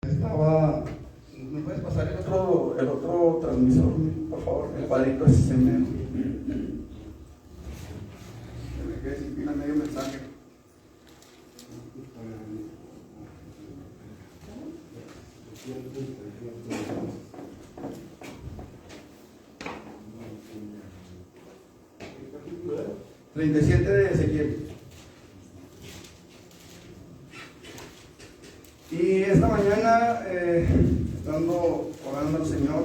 ¿Me puedes pasar el otro transmisor, por favor? El cuadrito ese se me quedé sin pila medio mensaje. $37 de Ezequiel. Y esta mañana, estando orando al Señor,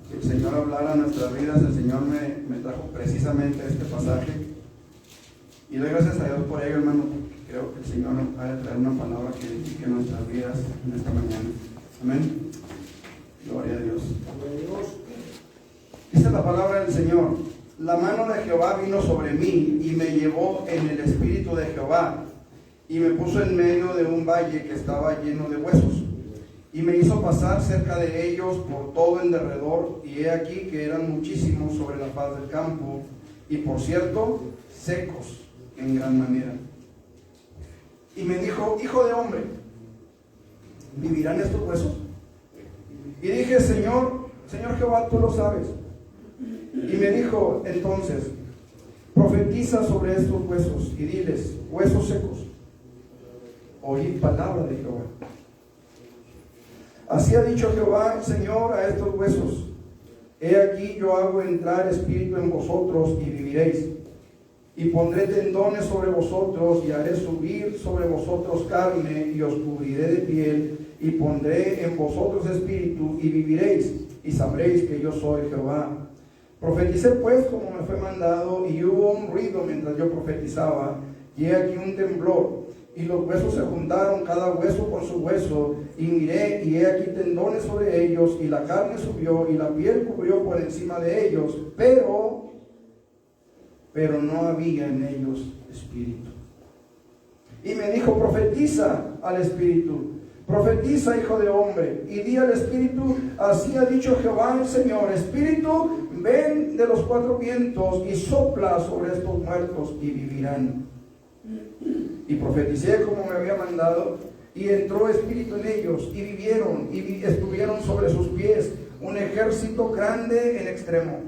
que el Señor hablara a nuestras vidas, el Señor me trajo precisamente este pasaje. Y doy gracias a Dios por ello, hermano, porque creo que el Señor nos va a traer una palabra que edifique nuestras vidas en esta mañana. Amén. Gloria a Dios. Dice la palabra del Señor: la mano de Jehová vino sobre mí y me llevó en el espíritu de Jehová, y me puso en medio de un valle que estaba lleno de huesos, y me hizo pasar cerca de ellos por todo el derredor, y he aquí que eran muchísimos sobre la faz del campo, y por cierto, secos en gran manera. Y me dijo: hijo de hombre, ¿vivirán estos huesos? Y dije: Señor Jehová, tú lo sabes. Y me dijo entonces: profetiza sobre estos huesos y diles: huesos secos, oíd palabra de Jehová. Así ha dicho Jehová el Señor a estos huesos: he aquí yo hago entrar espíritu en vosotros y viviréis, y pondré tendones sobre vosotros, y haré subir sobre vosotros carne, y os cubriré de piel, y pondré en vosotros espíritu, y viviréis, y sabréis que yo soy Jehová. Profeticé pues como me fue mandado, y hubo un ruido mientras yo profetizaba, y he aquí un temblor, y los huesos se juntaron, cada hueso con su hueso, y miré, y he aquí tendones sobre ellos, y la carne subió, y la piel cubrió por encima de ellos, pero no había en ellos espíritu. Y me dijo: profetiza al espíritu, profetiza, hijo de hombre, y di al espíritu: así ha dicho Jehová el Señor, espíritu, ven de los cuatro vientos y sopla sobre estos muertos y vivirán. Y profeticé como me había mandado, y entró espíritu en ellos, y vivieron, y estuvieron sobre sus pies un ejército grande en extremo.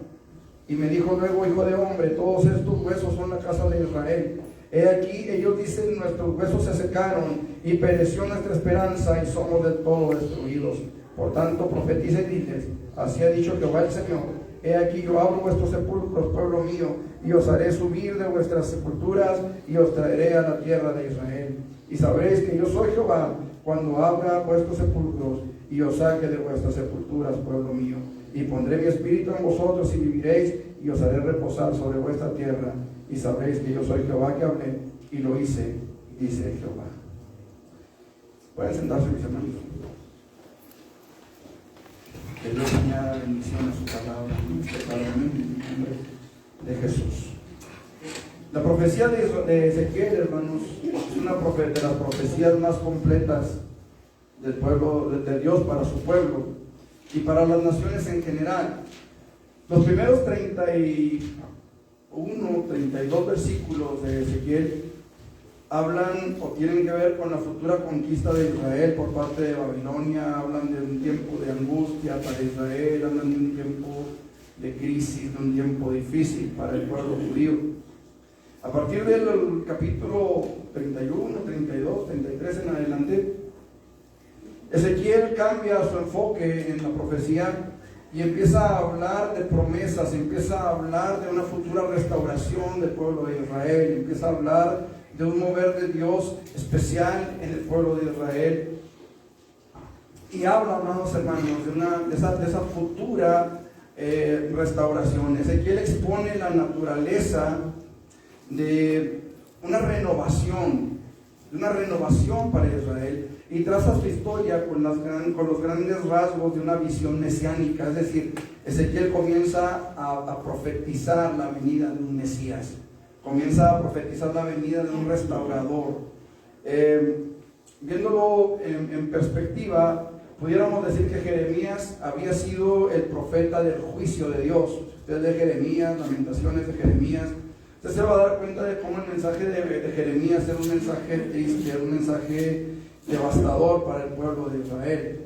Y me dijo luego: hijo de hombre, todos estos huesos son la casa de Israel. He aquí, ellos dicen: nuestros huesos se secaron, y pereció nuestra esperanza, y somos del todo destruidos. Por tanto, profetiza y diles: así ha dicho Jehová el Señor: he aquí yo abro vuestros sepulcros, pueblo mío, y os haré subir de vuestras sepulturas, y os traeré a la tierra de Israel. Y sabréis que yo soy Jehová, cuando abra vuestros sepulcros, y os saque de vuestras sepulturas, pueblo mío. Y pondré mi espíritu en vosotros, y viviréis, y os haré reposar sobre vuestra tierra. Y sabréis que yo soy Jehová que hablé, y lo hice, dice Jehová. Pueden sentarse, mis hermanos. Que Dios añada bendición a su palabra en este Padre, en el nombre de Jesús. La profecía de Ezequiel, hermanos, es una de las profecías más completas del pueblo de Dios para su pueblo y para las naciones en general. Los primeros 32 versículos de Ezequiel hablan o tienen que ver con la futura conquista de Israel por parte de Babilonia. Hablan de un tiempo de angustia para Israel, hablan de un tiempo de crisis, de un tiempo difícil para el pueblo judío. A partir del capítulo 31, 32, 33 en adelante, Ezequiel cambia su enfoque en la profecía y empieza a hablar de promesas, empieza a hablar de una futura restauración del pueblo de Israel, empieza a hablar de un mover de Dios especial en el pueblo de Israel. Y habla, amados hermanos, de esa futura restauración. Ezequiel expone la naturaleza de una renovación para Israel, y traza su historia con los grandes rasgos de una visión mesiánica. Es decir, Ezequiel comienza a profetizar la venida de un Mesías, comienza a profetizar la venida de un restaurador. Viéndolo en perspectiva, pudiéramos decir que Jeremías había sido el profeta del juicio de Dios. Usted lee Jeremías, Lamentaciones de Jeremías, usted se va a dar cuenta de cómo el mensaje de Jeremías era un mensaje triste, un mensaje devastador para el pueblo de Israel.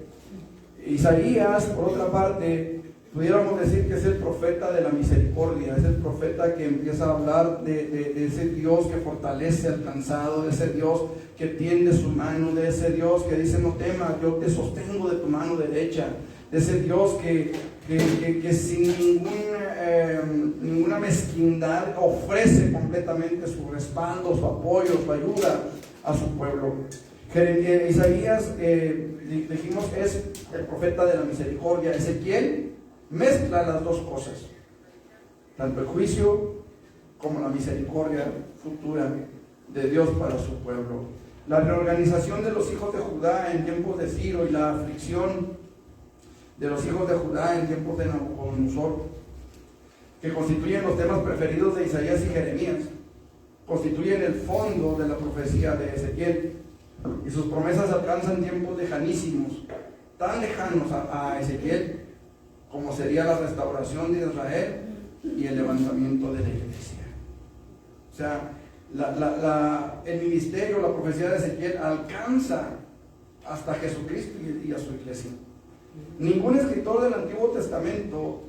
Isaías, por otra parte, pudiéramos decir que es el profeta de la misericordia, es el profeta que empieza a hablar de ese Dios que fortalece al cansado, de ese Dios que tiende su mano, de ese Dios que dice: no temas, yo te sostengo de tu mano derecha, de ese Dios que sin ninguna mezquindad ofrece completamente su respaldo, su apoyo, su ayuda a su pueblo. Isaías, dijimos, es el profeta de la misericordia. Ezequiel mezcla las dos cosas, tanto el juicio como la misericordia futura de Dios para su pueblo. La reorganización de los hijos de Judá en tiempos de Ciro y la aflicción de los hijos de Judá en tiempos de Nabucodonosor, que constituyen los temas preferidos de Isaías y Jeremías, constituyen el fondo de la profecía de Ezequiel, y sus promesas alcanzan tiempos lejanísimos, tan lejanos a Ezequiel como sería la restauración de Israel y el levantamiento de la iglesia. O sea, el ministerio, la profecía de Ezequiel alcanza hasta Jesucristo y a su iglesia. Ningún escritor del Antiguo Testamento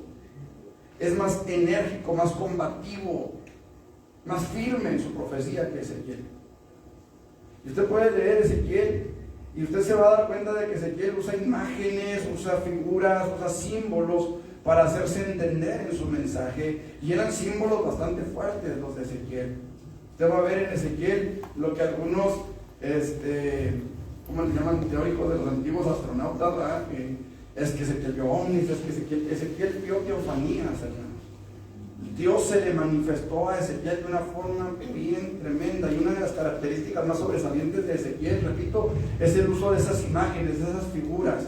es más enérgico, más combativo, más firme en su profecía que Ezequiel. Y usted puede leer Ezequiel y usted se va a dar cuenta de que Ezequiel usa imágenes, usa figuras, usa símbolos para hacerse entender en su mensaje, y eran símbolos bastante fuertes los de Ezequiel. Usted va a ver en Ezequiel lo que algunos, ¿cómo le llaman? Teóricos de los antiguos astronautas, ¿verdad? Es que Ezequiel vio ovnis, es que Ezequiel vio teofanías, hermanos. Dios se le manifestó a Ezequiel de una forma bien tremenda, y una de las características más sobresalientes de Ezequiel, repito, es el uso de esas imágenes, de esas figuras,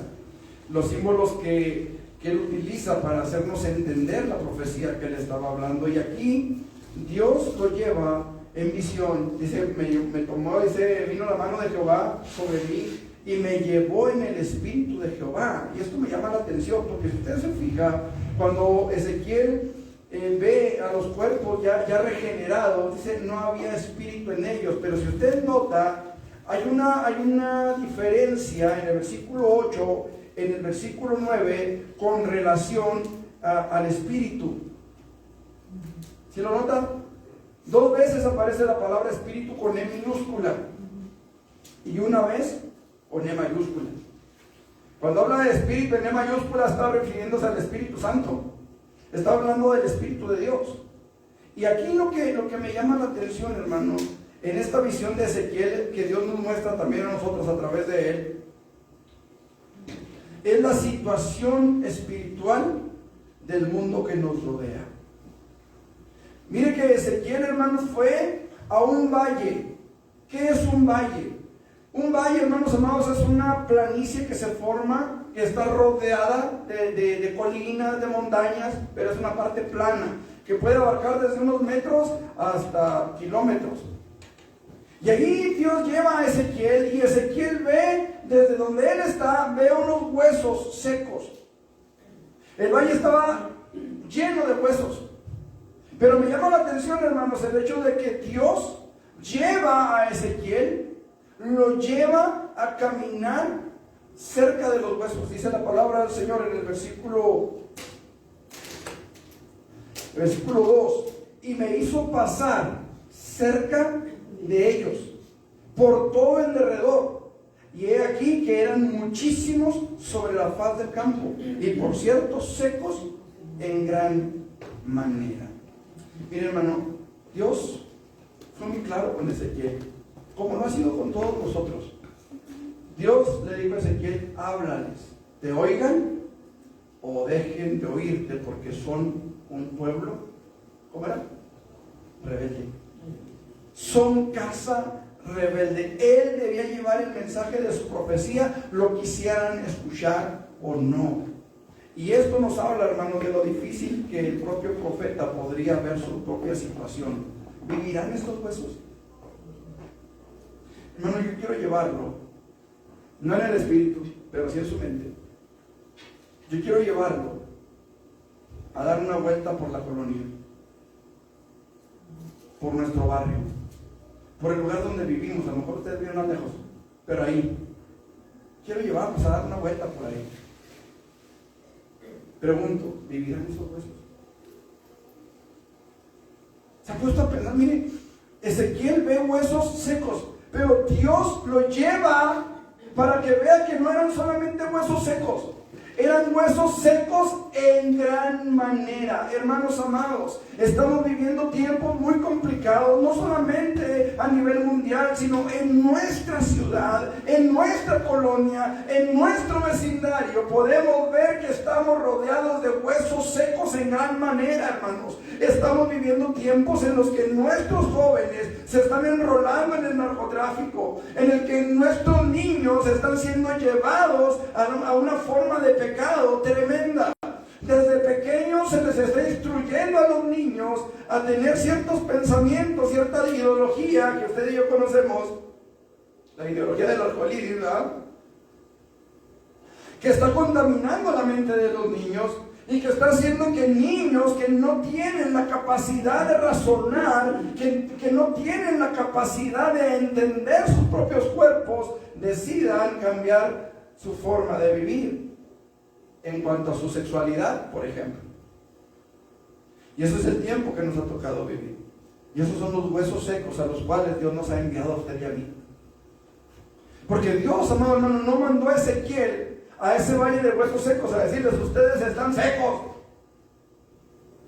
los símbolos que él utiliza para hacernos entender la profecía que él estaba hablando. Y aquí Dios lo lleva en visión. Dice, me tomó, dice, vino la mano de Jehová sobre mí y me llevó en el espíritu de Jehová. Y esto me llama la atención, porque si usted se fija, cuando Ezequiel ve a los cuerpos ya regenerados, dice, no había espíritu en ellos. Pero si usted nota, hay una diferencia en el versículo 8, en el versículo 9, con relación al espíritu. ¿Sí lo nota? 2 veces aparece la palabra espíritu con E minúscula y una vez con E mayúscula. Cuando habla de espíritu en E mayúscula, está refiriéndose al Espíritu Santo. Está hablando del Espíritu de Dios. Y aquí lo que me llama la atención, hermanos, en esta visión de Ezequiel, que Dios nos muestra también a nosotros a través de él, es la situación espiritual del mundo que nos rodea. Mire que Ezequiel, hermanos, fue a un valle. ¿Qué es un valle? Un valle, hermanos amados, es una planicie que se forma, que está rodeada de colinas, de montañas, pero es una parte plana, que puede abarcar desde unos metros hasta kilómetros. Y allí Dios lleva a Ezequiel, y Ezequiel ve, desde donde él está, ve unos huesos secos. El valle estaba lleno de huesos. Pero me llama la atención, hermanos, el hecho de que Dios lleva a Ezequiel, lo lleva a caminar cerca de los huesos. Dice la palabra del Señor en el versículo 2: y me hizo pasar cerca de ellos, por todo el derredor, y he aquí que eran muchísimos sobre la faz del campo, y por cierto secos en gran manera. Mire, hermano, Dios fue muy claro con Ezequiel, como lo ha sido con todos nosotros. Dios le dijo a Ezequiel: háblales, te oigan o dejen de oírte, porque son un pueblo, ¿cómo era? Rebelde. Son casa rebelde. Él debía llevar el mensaje de su profecía, lo quisieran escuchar o no. Y esto nos habla, hermano, de lo difícil que el propio profeta podría ver su propia situación. ¿Vivirán estos huesos? Hermano, yo quiero llevarlo, no en el espíritu, pero sí en su mente. Yo quiero llevarlo a dar una vuelta por la colonia, por nuestro barrio, por el lugar donde vivimos. A lo mejor ustedes viven más lejos, pero ahí, quiero llevarlos a dar una vuelta por ahí. Pregunto, ¿vivirán esos huesos? Se ha puesto a pensar, mire, Ezequiel ve huesos secos, pero Dios lo lleva para que vea que no eran solamente huesos secos, eran huesos secos en gran manera. Hermanos amados, estamos viviendo tiempos muy complicados, no solamente a nivel mundial, sino en nuestra ciudad, en nuestra colonia, en nuestro vecindario. Podemos ver que estamos rodeados de huesos secos en gran manera, hermanos. Estamos viviendo tiempos en los que nuestros jóvenes se están enrolando en el narcotráfico, en el que nuestros niños están siendo llevados a una forma de pecado tremenda. Desde pequeños se les está instruyendo a los niños a tener ciertos pensamientos, cierta ideología que usted y yo conocemos, la ideología del alcoholismo, ¿verdad? Que está contaminando la mente de los niños y que está haciendo que niños que no tienen la capacidad de razonar, que no tienen la capacidad de entender sus propios cuerpos, decidan cambiar su forma de vivir en cuanto a su sexualidad, por ejemplo. Y eso es el tiempo que nos ha tocado vivir. Y esos son los huesos secos a los cuales Dios nos ha enviado a usted y a mí. Porque Dios, amado hermano, no mandó a Ezequiel a ese valle de huesos secos a decirles: ustedes están secos,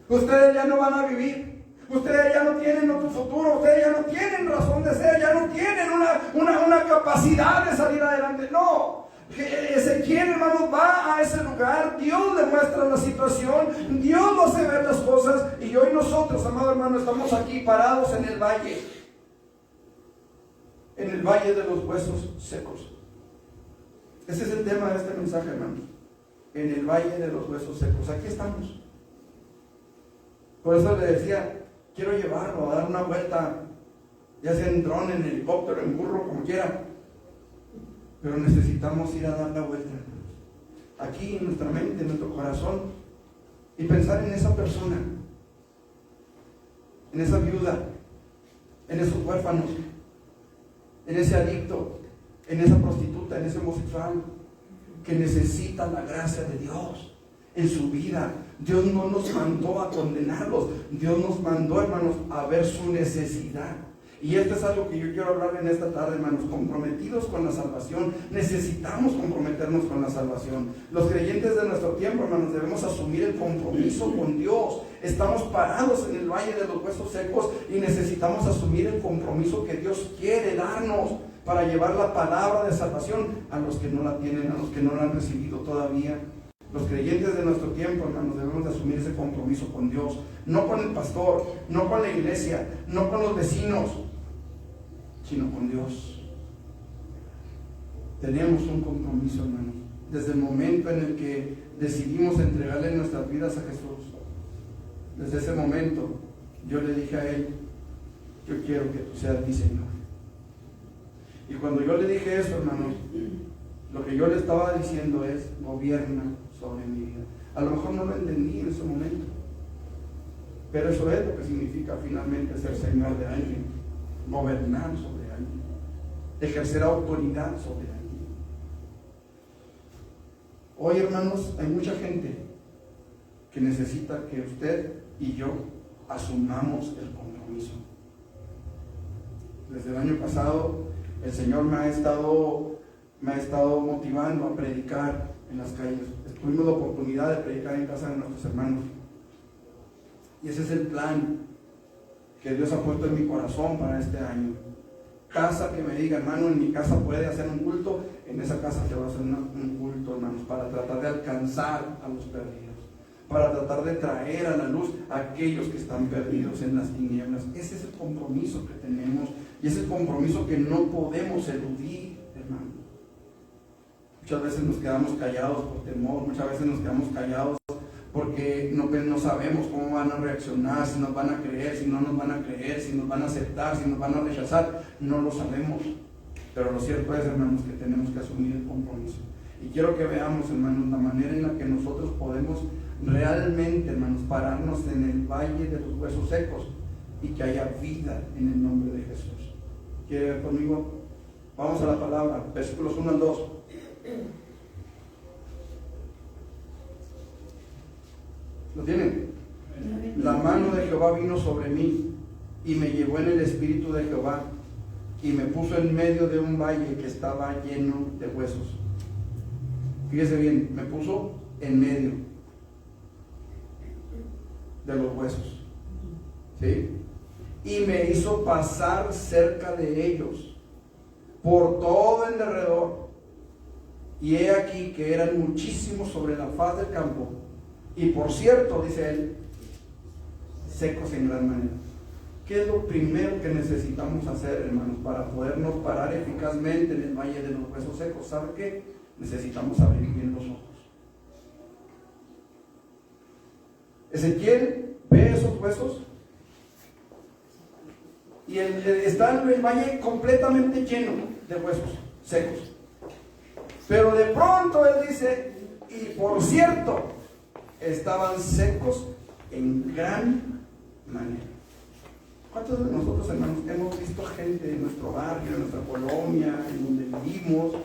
ustedes ya no van a vivir, ustedes ya no tienen otro futuro, ustedes ya no tienen razón de ser, ya no tienen una capacidad de salir adelante. No, Ezequiel, hermano, va a ese lugar, Dios le muestra la situación, Dios lo hace ver las cosas, y hoy nosotros, amado hermano, estamos aquí parados en el valle de los huesos secos. Ese es el tema de este mensaje, hermanos. En el valle de los huesos secos. Aquí estamos. Por eso le decía, quiero llevarlo a dar una vuelta, ya sea en dron, en helicóptero, en burro, como quiera. Pero necesitamos ir a dar la vuelta, hermanos. Aquí en nuestra mente, en nuestro corazón, y pensar en esa persona, en esa viuda, en esos huérfanos, en ese adicto, en esa prostituta, en ese homosexual que necesita la gracia de Dios en su vida. Dios no nos mandó a condenarlos, Dios nos mandó, hermanos, a ver su necesidad. Y esto es algo que yo quiero hablar en esta tarde, hermanos. Comprometidos con la salvación, necesitamos comprometernos con la salvación. Los creyentes de nuestro tiempo, hermanos, debemos asumir el compromiso con Dios. Estamos parados en el valle de los huesos secos y necesitamos asumir el compromiso que Dios quiere darnos para llevar la palabra de salvación a los que no la tienen, a los que no la han recibido todavía. Los creyentes de nuestro tiempo, hermanos, debemos de asumir ese compromiso con Dios, no con el pastor, no con la iglesia, no con los vecinos, sino con Dios. Tenemos un compromiso, hermanos, desde el momento en el que decidimos entregarle nuestras vidas a Jesús. Desde ese momento yo le dije a Él: yo quiero que tú seas mi Señor. Y cuando yo le dije eso, hermanos, lo que yo le estaba diciendo es: gobierna sobre mi vida. A lo mejor no lo entendí en ese momento, pero eso es lo que significa finalmente ser Señor de alguien, gobernar sobre alguien, ejercer autoridad sobre alguien. Hoy, hermanos, hay mucha gente que necesita que usted y yo asumamos el compromiso. Desde el año pasado el Señor me ha estado motivando a predicar en las calles. Tuvimos la oportunidad de predicar en casa de nuestros hermanos. Y ese es el plan que Dios ha puesto en mi corazón para este año. Casa que me diga: hermano, en mi casa puede hacer un culto, en esa casa se va a hacer un culto, hermanos, para tratar de alcanzar a los perdidos, para tratar de traer a la luz a aquellos que están perdidos en las tinieblas. Ese es el compromiso que tenemos. Y es el compromiso que no podemos eludir, hermano. Muchas veces nos quedamos callados por temor, muchas veces nos quedamos callados porque no sabemos cómo van a reaccionar, si nos van a creer, si no nos van a creer, si nos van a aceptar, si nos van a rechazar. No lo sabemos. Pero lo cierto es, hermanos, que tenemos que asumir el compromiso. Y quiero que veamos, hermanos, la manera en la que nosotros podemos realmente, hermanos, pararnos en el valle de los huesos secos y que haya vida en el nombre de Jesús. ¿Quiere ver conmigo? Vamos a la palabra, versículos 1 al 2. ¿Lo tienen? La mano de Jehová vino sobre mí y me llevó en el espíritu de Jehová y me puso en medio de un valle que estaba lleno de huesos. Fíjese bien, me puso en medio de los huesos, ¿sí? Y me hizo pasar cerca de ellos por todo el derredor, y he aquí que eran muchísimos sobre la faz del campo, y por cierto, dice él, secos en gran manera. ¿Qué es lo primero que necesitamos hacer, hermanos, para podernos parar eficazmente en el valle de los huesos secos? ¿Sabe qué? Necesitamos abrir bien los ojos. Ezequiel ve esos huesos y está el valle completamente lleno de huesos secos. Pero de pronto él dice, y por cierto, estaban secos en gran manera. ¿Cuántos de nosotros, hermanos, hemos visto gente en nuestro barrio, en nuestra colonia, en donde vivimos,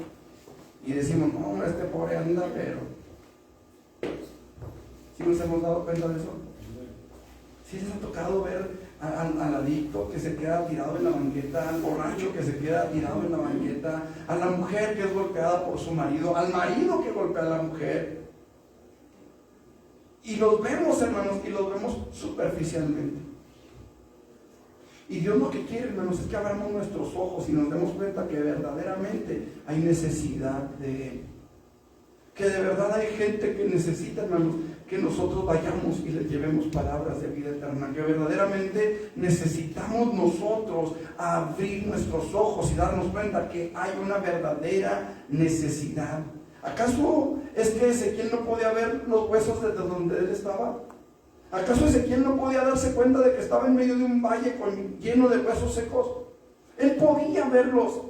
y decimos, no, este pobre anda, pero ¿sí nos hemos dado cuenta de eso? ¿Sí les ha tocado ver al adicto que se queda tirado en la banqueta, al borracho que se queda tirado en la banqueta, a la mujer que es golpeada por su marido, al marido que golpea a la mujer? Y los vemos, hermanos, y los vemos superficialmente. Y Dios lo que quiere, hermanos, es que abramos nuestros ojos y nos demos cuenta que verdaderamente hay necesidad de Él. Que de verdad hay gente que necesita, hermanos, que nosotros vayamos y les llevemos palabras de vida eterna. Que verdaderamente necesitamos nosotros abrir nuestros ojos y darnos cuenta que hay una verdadera necesidad. ¿Acaso es que Ezequiel no podía ver los huesos desde donde él estaba? ¿Acaso Ezequiel no podía darse cuenta de que estaba en medio de un valle lleno de huesos secos? Él podía verlos.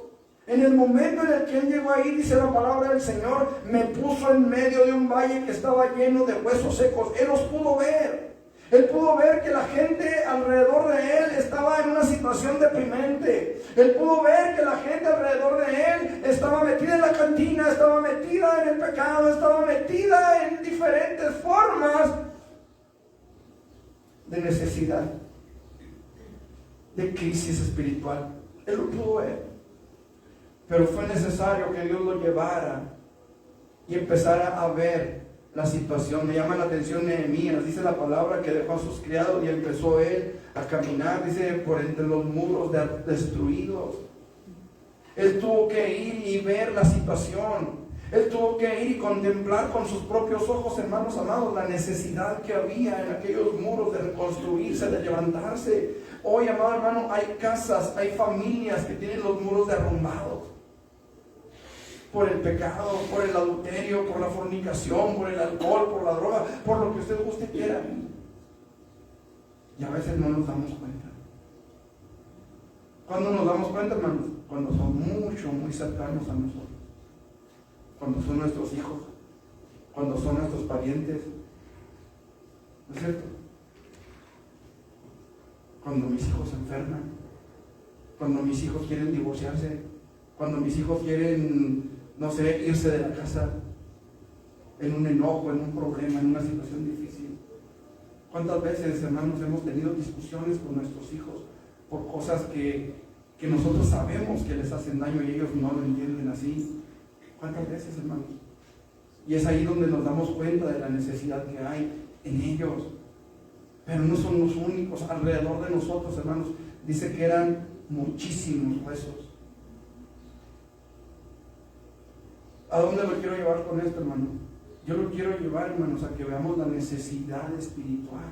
En el momento en el que él llegó ahí, dice la palabra del Señor, me puso en medio de un valle que estaba lleno de huesos secos. Él los pudo ver. Él pudo ver que la gente alrededor de él estaba en una situación deprimente. Él pudo ver que la gente alrededor de él estaba metida en la cantina, estaba metida en el pecado, estaba metida en diferentes formas de necesidad, de crisis espiritual. Él lo pudo ver. Pero fue necesario que Dios lo llevara y empezara a ver la situación. Me llama la atención Nehemías, dice la palabra que dejó a sus criados y empezó él a caminar, dice, por entre los muros destruidos. Él tuvo que ir y ver la situación. Él tuvo que ir y contemplar con sus propios ojos, hermanos amados, la necesidad que había en aquellos muros de reconstruirse, de levantarse. Hoy, amado hermano, hay casas, hay familias que tienen los muros derrumbados por el pecado, por el adulterio, por la fornicación, por el alcohol, por la droga, por lo que usted quiera. Y a veces no nos damos cuenta. ¿Cuándo nos damos cuenta, hermanos? Cuando son muy cercanos a nosotros. Cuando son nuestros hijos, cuando son nuestros parientes. ¿No es cierto? Cuando mis hijos se enferman, cuando mis hijos quieren divorciarse, cuando mis hijos quieren, no sé, irse de la casa en un enojo, en un problema, en una situación difícil. ¿Cuántas veces, hermanos, hemos tenido discusiones con nuestros hijos por cosas que nosotros sabemos que les hacen daño y ellos no lo entienden así? ¿Cuántas veces, hermanos? Y es ahí donde nos damos cuenta de la necesidad que hay en ellos. Pero no son los únicos. Alrededor de nosotros, hermanos, dice que eran muchísimos huesos. ¿A dónde lo quiero llevar con esto, hermano? Yo lo quiero llevar, hermanos, a que veamos la necesidad espiritual.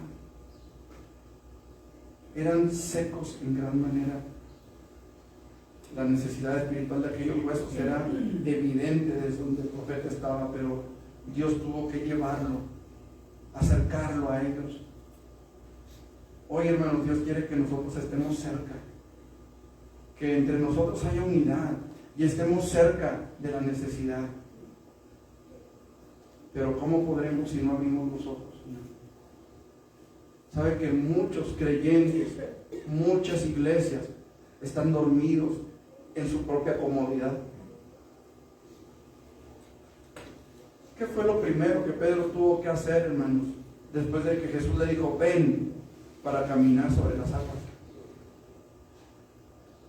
Eran secos en gran manera. La necesidad espiritual de aquellos huesos era evidente desde donde el profeta estaba, pero Dios tuvo que llevarlo, acercarlo a ellos. Hoy, hermanos, Dios quiere que nosotros estemos cerca, que entre nosotros haya unidad y estemos cerca de la necesidad. Pero ¿cómo podremos si no abrimos los ojos? ¿Sabe que muchos creyentes, muchas iglesias están dormidos en su propia comodidad? ¿Qué fue lo primero que Pedro tuvo que hacer, hermanos? Después de que Jesús le dijo, ven para caminar sobre las aguas.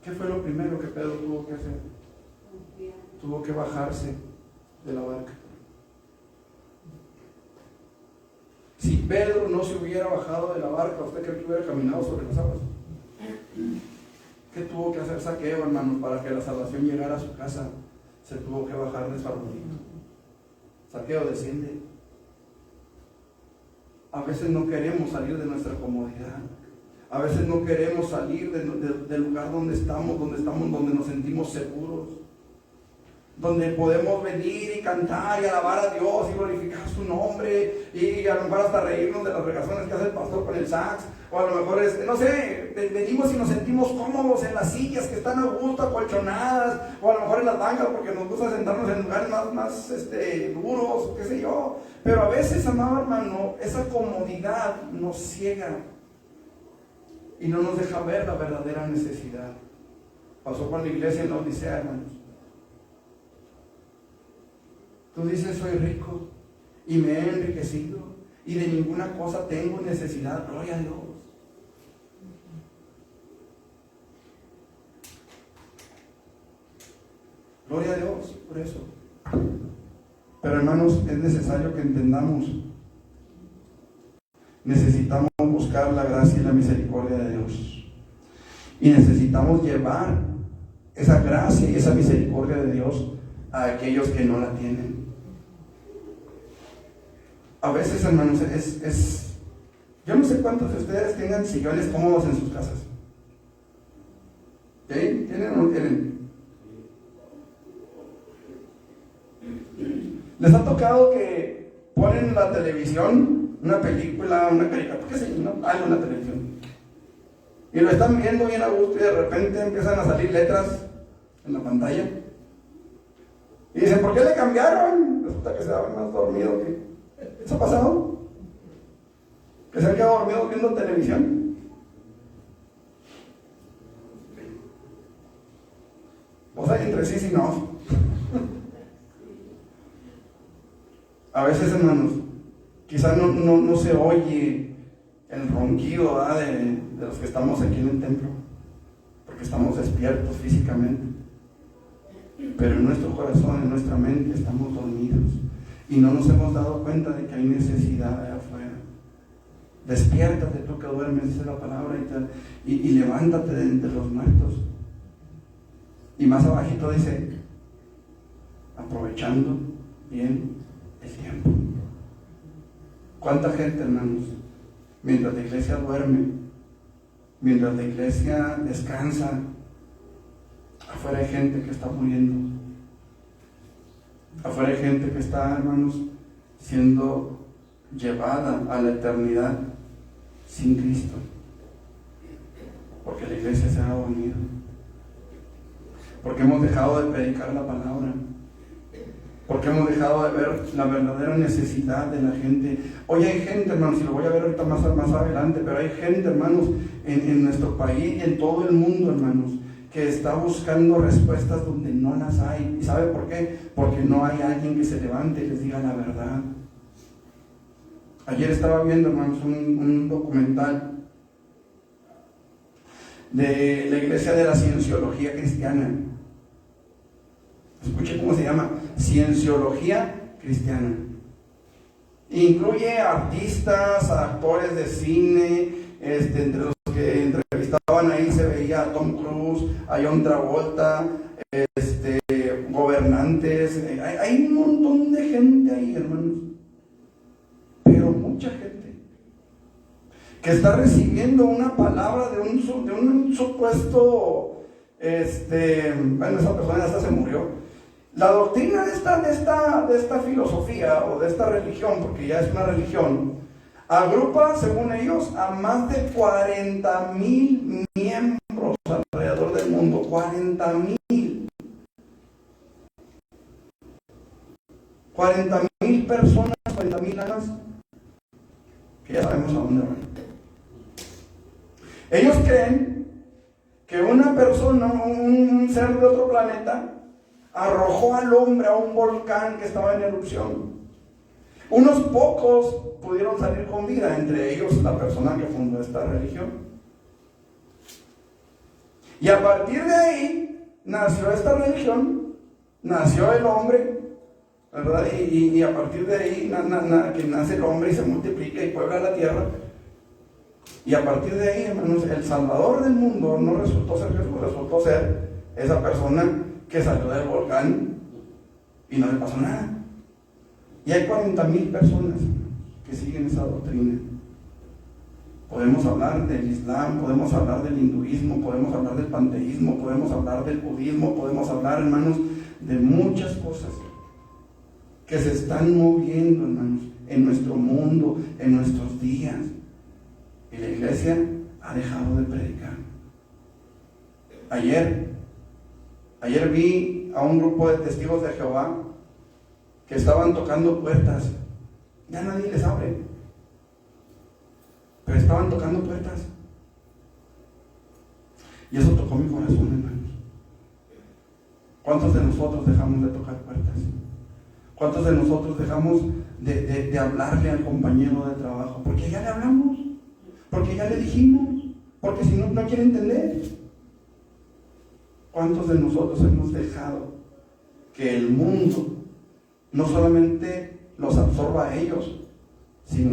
¿Qué fue lo primero que Pedro tuvo que hacer? Tuvo que bajarse de la barca. Si Pedro no se hubiera bajado de la barca, ¿usted cree que hubiera caminado sobre las aguas? ¿Qué tuvo que hacer Zaqueo, hermanos, para que la salvación llegara a su casa? Se tuvo que bajar de su arbolito. Zaqueo, desciende. A veces no queremos salir de nuestra comodidad. A veces no queremos salir del lugar donde estamos, donde nos sentimos seguros. Donde podemos venir y cantar y alabar a Dios y glorificar su nombre y a lo mejor hasta reírnos de las regazones que hace el pastor con el sax, o a lo mejor no sé, venimos y nos sentimos cómodos en las sillas que están a gusto, acolchonadas, o a lo mejor en las bancas porque nos gusta sentarnos en lugares más duros, qué sé yo. Pero a veces, amado hermano, esa comodidad nos ciega y no nos deja ver la verdadera necesidad. Pasó con la iglesia en la Odisea, hermanos. Tú dices, soy rico y me he enriquecido y de ninguna cosa tengo necesidad. Gloria a Dios. Gloria a Dios por eso. Pero hermanos, es necesario que entendamos. Necesitamos buscar la gracia y la misericordia de Dios. Y necesitamos llevar esa gracia y esa misericordia de Dios a aquellos que no la tienen. A veces, hermanos, yo no sé cuántos de ustedes tengan sillones cómodos en sus casas. ¿Sí? ¿Tienen o no tienen? ¿Les ha tocado que ponen en la televisión una película, una caricatura, qué sé yo, algo en la televisión? Y lo están viendo bien a gusto y de repente empiezan a salir letras en la pantalla. Y dicen, ¿por qué le cambiaron? Resulta que se daba más dormido que... ¿Eso ha pasado? ¿Que se han quedado dormidos viendo televisión? O sea, entre sí y no. A veces, hermanos, quizás no se oye el ronquido de los que estamos aquí en el templo, porque estamos despiertos físicamente, pero en nuestro corazón, en nuestra mente estamos dormidos y no nos hemos dado cuenta de que hay necesidad allá afuera. Despiértate tú que duermes, dice la palabra, y levántate de entre los muertos. Y más abajito dice, aprovechando bien el tiempo. ¿Cuánta gente, hermanos, mientras la iglesia duerme, mientras la iglesia descansa, afuera hay gente que está muriendo? Afuera hay gente que está, hermanos, siendo llevada a la eternidad sin Cristo, porque la iglesia se ha dormido, porque hemos dejado de predicar la palabra, porque hemos dejado de ver la verdadera necesidad de la gente. Hoy hay gente, hermanos, y lo voy a ver ahorita más adelante, pero hay gente, hermanos, en nuestro país y en todo el mundo, hermanos, que está buscando respuestas donde no las hay. ¿Y sabe por qué? Porque no hay alguien que se levante y les diga la verdad. Ayer estaba viendo, hermanos, un documental de la iglesia de la cienciología cristiana. Escuche cómo se llama, cienciología cristiana. Incluye artistas, actores de cine, entre los que entrevistaban ahí se veía a Tom Cruise, a John Travolta, gobernantes, hay un montón de gente ahí, hermanos, pero mucha gente que está recibiendo una palabra de un supuesto, bueno, esa persona hasta se murió. La doctrina de esta filosofía o de esta religión, porque ya es una religión, agrupa, según ellos, a más de 40,000 miembros alrededor del mundo. 40,000. 40,000 personas, 40,000 almas, que ya sabemos a dónde van. Ellos creen que una persona, un ser de otro planeta, arrojó al hombre a un volcán que estaba en erupción Unos pocos pudieron salir con vida, entre ellos la persona que fundó esta religión. Y a partir de ahí nació esta religión, nació el hombre, ¿verdad? Y a partir de ahí que nace el hombre y se multiplica y puebla la tierra. Y a partir de ahí, hermanos, el salvador del mundo no resultó ser Jesús, resultó ser esa persona que salió del volcán y no le pasó nada. Y hay 40,000 personas que siguen esa doctrina. Podemos hablar del Islam, podemos hablar del hinduismo, podemos hablar del panteísmo, podemos hablar del budismo, podemos hablar, hermanos, de muchas cosas que se están moviendo, hermanos, en nuestro mundo, en nuestros días. Y la iglesia ha dejado de predicar. Ayer vi a un grupo de testigos de Jehová que estaban tocando puertas. Ya nadie les abre, pero estaban tocando puertas. Y eso tocó mi corazón, hermanos. ¿Cuántos de nosotros dejamos de tocar puertas? ¿Cuántos de nosotros dejamos de hablarle al compañero de trabajo? Porque ya le hablamos, porque ya le dijimos, porque si no, no quiere entender. ¿Cuántos de nosotros hemos dejado que el mundo no solamente los absorba a ellos, sino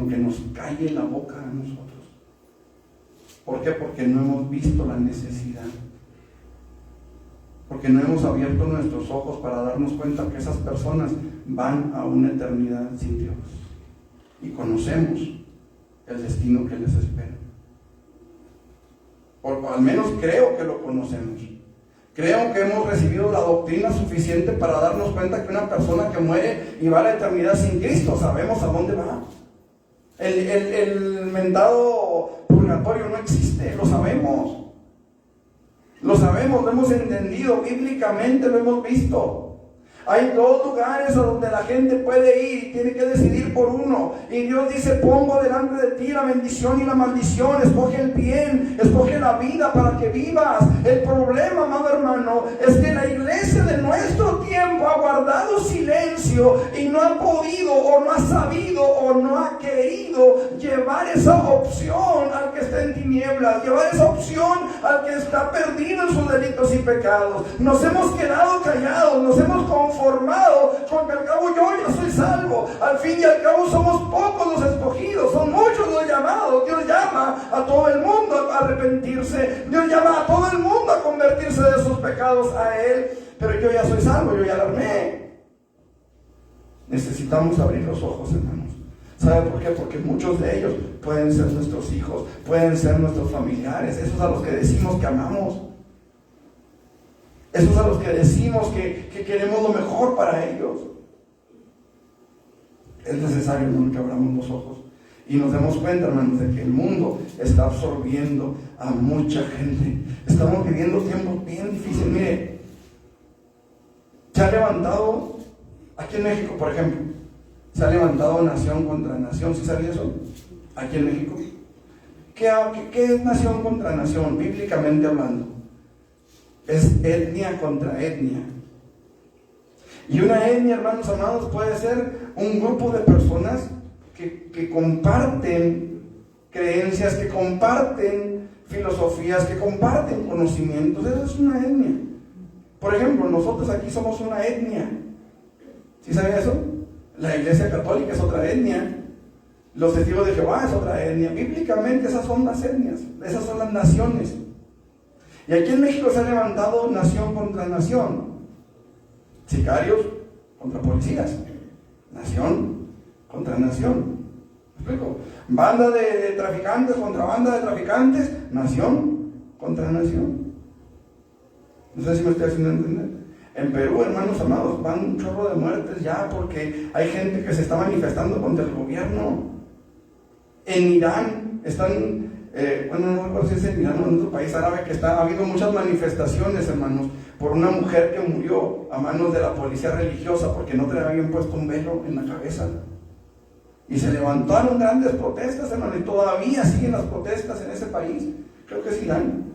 que nos calle la boca a nosotros? ¿Por qué? Porque no hemos visto la necesidad. Porque no hemos abierto nuestros ojos para darnos cuenta que esas personas van a una eternidad sin Dios. Y conocemos el destino que les espera. O al menos creo que lo conocemos. Creo que hemos recibido la doctrina suficiente para darnos cuenta que una persona que muere y va a la eternidad sin Cristo, sabemos a dónde va. El mentado purgatorio no existe, lo sabemos. Lo sabemos, lo hemos entendido, bíblicamente lo hemos visto. Hay 2 lugares a donde la gente puede ir y tiene que decidir por uno. Y Dios dice: pongo delante de ti la bendición y la maldición. Escoge el bien, escoge la vida para que vivas. El problema, amado hermano, es que la iglesia de nuestro tiempo ha guardado silencio y no ha podido, o no ha sabido, o no ha querido llevar esa opción al que está en tinieblas, llevar esa opción al que está perdido en sus delitos y pecados. Nos hemos quedado callados, nos hemos conformado con que al cabo yo ya soy salvo. Al fin y al cabo somos pocos los escogidos, son muchos los llamados. Dios llama a todo el mundo a arrepentirse, Dios llama a todo el mundo a convertirse de sus pecados a Él, pero yo ya soy salvo, yo ya la armé. Necesitamos abrir los ojos, hermanos. ¿Sabe por qué? Porque muchos de ellos pueden ser nuestros hijos, pueden ser nuestros familiares, esos a los que decimos que amamos, esos a los que decimos que queremos lo mejor para ellos. Es necesario, hermano, que abramos los ojos y nos demos cuenta, hermanos, de que el mundo está absorbiendo a mucha gente. Estamos viviendo tiempos bien difíciles. Mire, se ha levantado, aquí en México, por ejemplo, se ha levantado nación contra nación. ¿Sí sabía eso? Aquí en México. ¿Qué es nación contra nación, bíblicamente hablando? Es etnia contra etnia. Y una etnia, hermanos amados, puede ser un grupo de personas que comparten creencias, que comparten filosofías, que comparten conocimientos. Eso es una etnia. Por ejemplo, nosotros aquí somos una etnia. ¿Sí saben eso? La Iglesia Católica es otra etnia. Los Testigos de Jehová es otra etnia. Bíblicamente esas son las etnias, esas son las naciones. Y aquí en México se ha levantado nación contra nación. Sicarios contra policías. Nación contra nación. ¿Me explico? Banda de traficantes contra banda de traficantes. Nación contra nación. No sé si me estoy haciendo entender. En Perú, hermanos amados, van un chorro de muertes ya porque hay gente que se está manifestando contra el gobierno. En Irán están... no recuerdo si es en Irán o en otro país árabe que ha habido muchas manifestaciones, hermanos, por una mujer que murió a manos de la policía religiosa porque no le habían puesto un velo en la cabeza. Y se levantaron grandes protestas, hermanos, y todavía siguen las protestas en ese país. Creo que es Irán,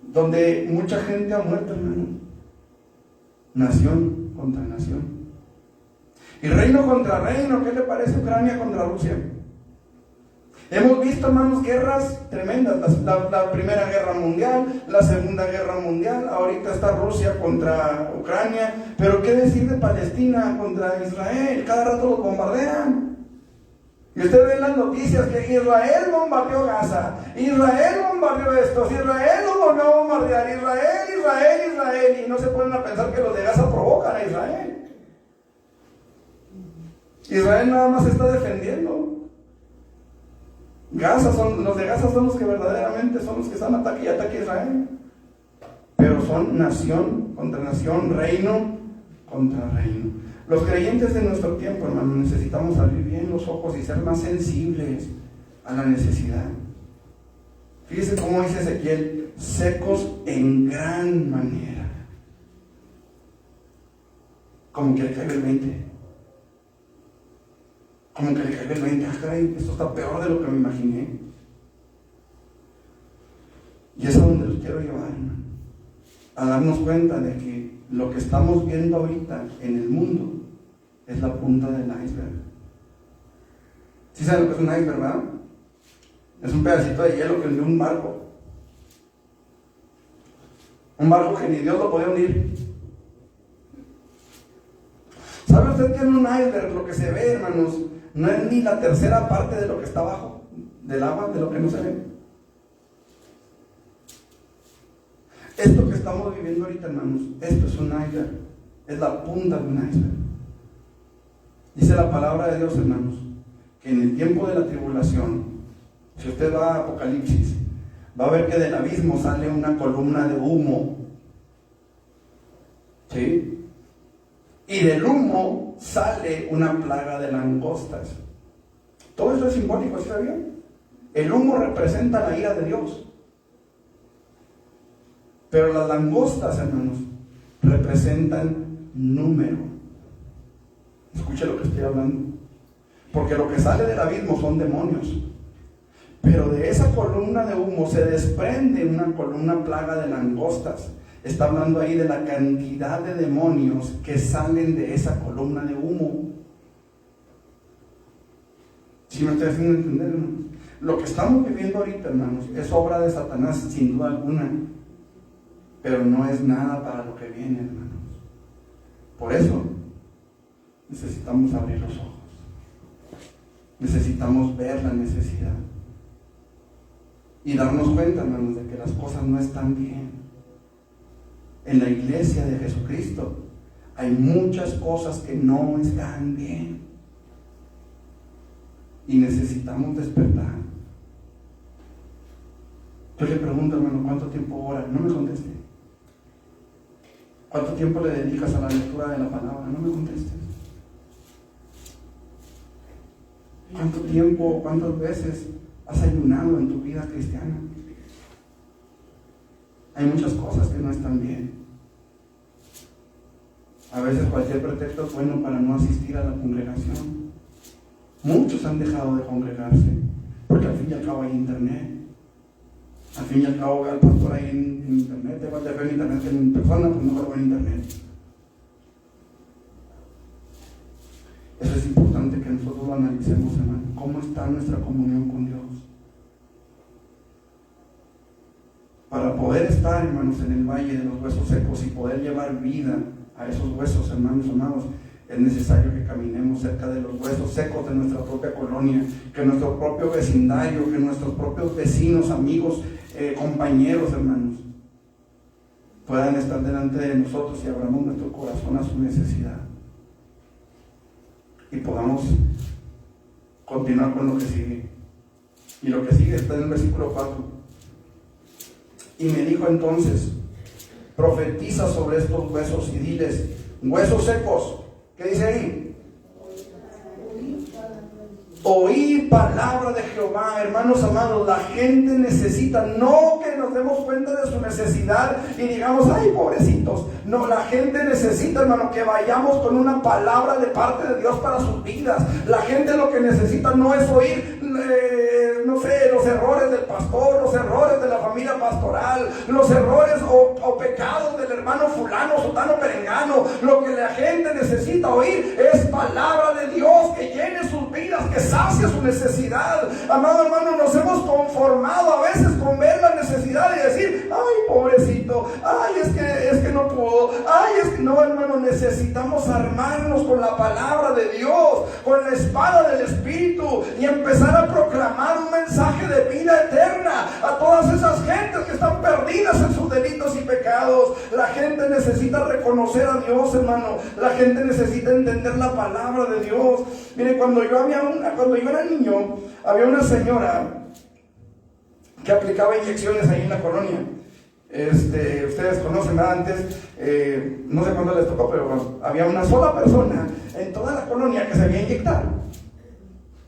donde mucha gente ha muerto, hermanos. Nación contra nación. Y reino contra reino, ¿qué le parece Ucrania contra Rusia? Hemos visto, hermanos, guerras tremendas. La Primera Guerra Mundial, la Segunda Guerra Mundial, ahorita está Rusia contra Ucrania. Pero ¿qué decir de Palestina contra Israel? Cada rato los bombardean. Y usted ve en las noticias que Israel bombardeó Gaza, Israel bombardeó esto, Israel lo volvió a bombardear, Israel, y no se ponen a pensar que los de Gaza provocan a Israel. Israel nada más se está defendiendo. Los de Gaza son los que verdaderamente son los que están ataque y ataque a Israel. Pero son nación contra nación, reino contra reino. Los creyentes de nuestro tiempo, hermano, necesitamos abrir bien los ojos y ser más sensibles a la necesidad. Fíjese cómo dice Ezequiel: secos en gran manera. Como que le caiga el 20. Como que le caiga el 20. Ah, caray, esto está peor de lo que me imaginé. Y es a donde los quiero llevar, hermano. A darnos cuenta de que lo que estamos viendo ahorita en el mundo es la punta del iceberg. ¿Sí saben lo que es un iceberg, verdad? Es un pedacito de hielo que hundió un barco. Un barco que ni Dios lo podía hundir. ¿Sabe usted que en un iceberg lo que se ve, hermanos, no es ni la tercera parte de lo que está abajo del agua, de lo que no se ve? Esto que estamos viviendo ahorita, hermanos, esto es un iceberg. Es la punta de un iceberg. Dice la palabra de Dios, hermanos, que en el tiempo de la tribulación, si usted va a Apocalipsis, va a ver que del abismo sale una columna de humo. ¿Sí? Y del humo sale una plaga de langostas. Todo esto es simbólico, ¿sí sabían? El humo representa la ira de Dios. Pero las langostas, hermanos, representan número. Escuche lo que estoy hablando. Porque lo que sale del abismo son demonios. Pero de esa columna de humo se desprende una plaga de langostas. Está hablando ahí de la cantidad de demonios que salen de esa columna de humo. ¿Sí me estoy haciendo entender, hermanos? Lo que estamos viviendo ahorita, hermanos, es obra de Satanás, sin duda alguna. Pero no es nada para lo que viene, hermanos. Por eso necesitamos abrir los ojos. Necesitamos ver la necesidad. Y darnos cuenta, hermanos, de que las cosas no están bien. En la iglesia de Jesucristo hay muchas cosas que no están bien. Y necesitamos despertar. Yo le pregunto, hermano, ¿cuánto tiempo ora? No me conteste. ¿Cuánto tiempo le dedicas a la lectura de la palabra? No me contestes. ¿Cuánto tiempo, cuántas veces has ayunado en tu vida cristiana? Hay muchas cosas que no están bien. A veces cualquier pretexto es bueno para no asistir a la congregación. Muchos han dejado de congregarse porque al fin y al cabo hay internet. Al fin y al cabo ve al pastor ahí en internet. Te vas a ver en internet que en persona, pues mejor ve en internet. Eso es importante que nosotros lo analicemos, hermano. ¿Cómo está nuestra comunión con Dios? Para poder estar, hermanos, en el valle de los huesos secos y poder llevar vida a esos huesos, hermanos amados, es necesario que caminemos cerca de los huesos secos de nuestra propia colonia, que nuestro propio vecindario, que nuestros propios vecinos, amigos, compañeros, hermanos, puedan estar delante de nosotros y abramos nuestro corazón a su necesidad. Y podamos continuar con lo que sigue. Y lo que sigue está en el versículo 4. Y me dijo entonces: profetiza sobre estos huesos y diles: huesos secos. ¿Qué dice ahí? Oí palabra de Jehová. Hermanos amados, la gente necesita, no que nos demos cuenta de su necesidad y digamos: ay, pobrecitos. No, la gente necesita, hermano, que vayamos con una palabra de parte de Dios para sus vidas. La gente lo que necesita no es oír no sé, los errores del pastor, los errores de la familia pastoral, los errores o pecados del hermano fulano, sutano, perengano. Lo que la gente necesita oír es palabra de Dios que llene sus vidas, que sacie su necesidad. Amado hermano, nos hemos conformado a veces con ver la necesidad y decir, ay, pobrecito, ay, es que no puedo, ay, es que no, hermano, necesitamos armarnos con la palabra de Dios, con la espada del Espíritu, y empezar a proclamar un mensaje de vida eterna a todas esas gentes que están perdidas en sus delitos y pecados. La gente necesita reconocer a Dios, hermano. La gente necesita entender la palabra de Dios. Mire, cuando yo era niño, había una señora que aplicaba inyecciones ahí en la colonia. Ustedes conocen, ¿verdad? Antes, no sé cuándo les tocó, pero bueno, había una sola persona en toda la colonia que sabía inyectar.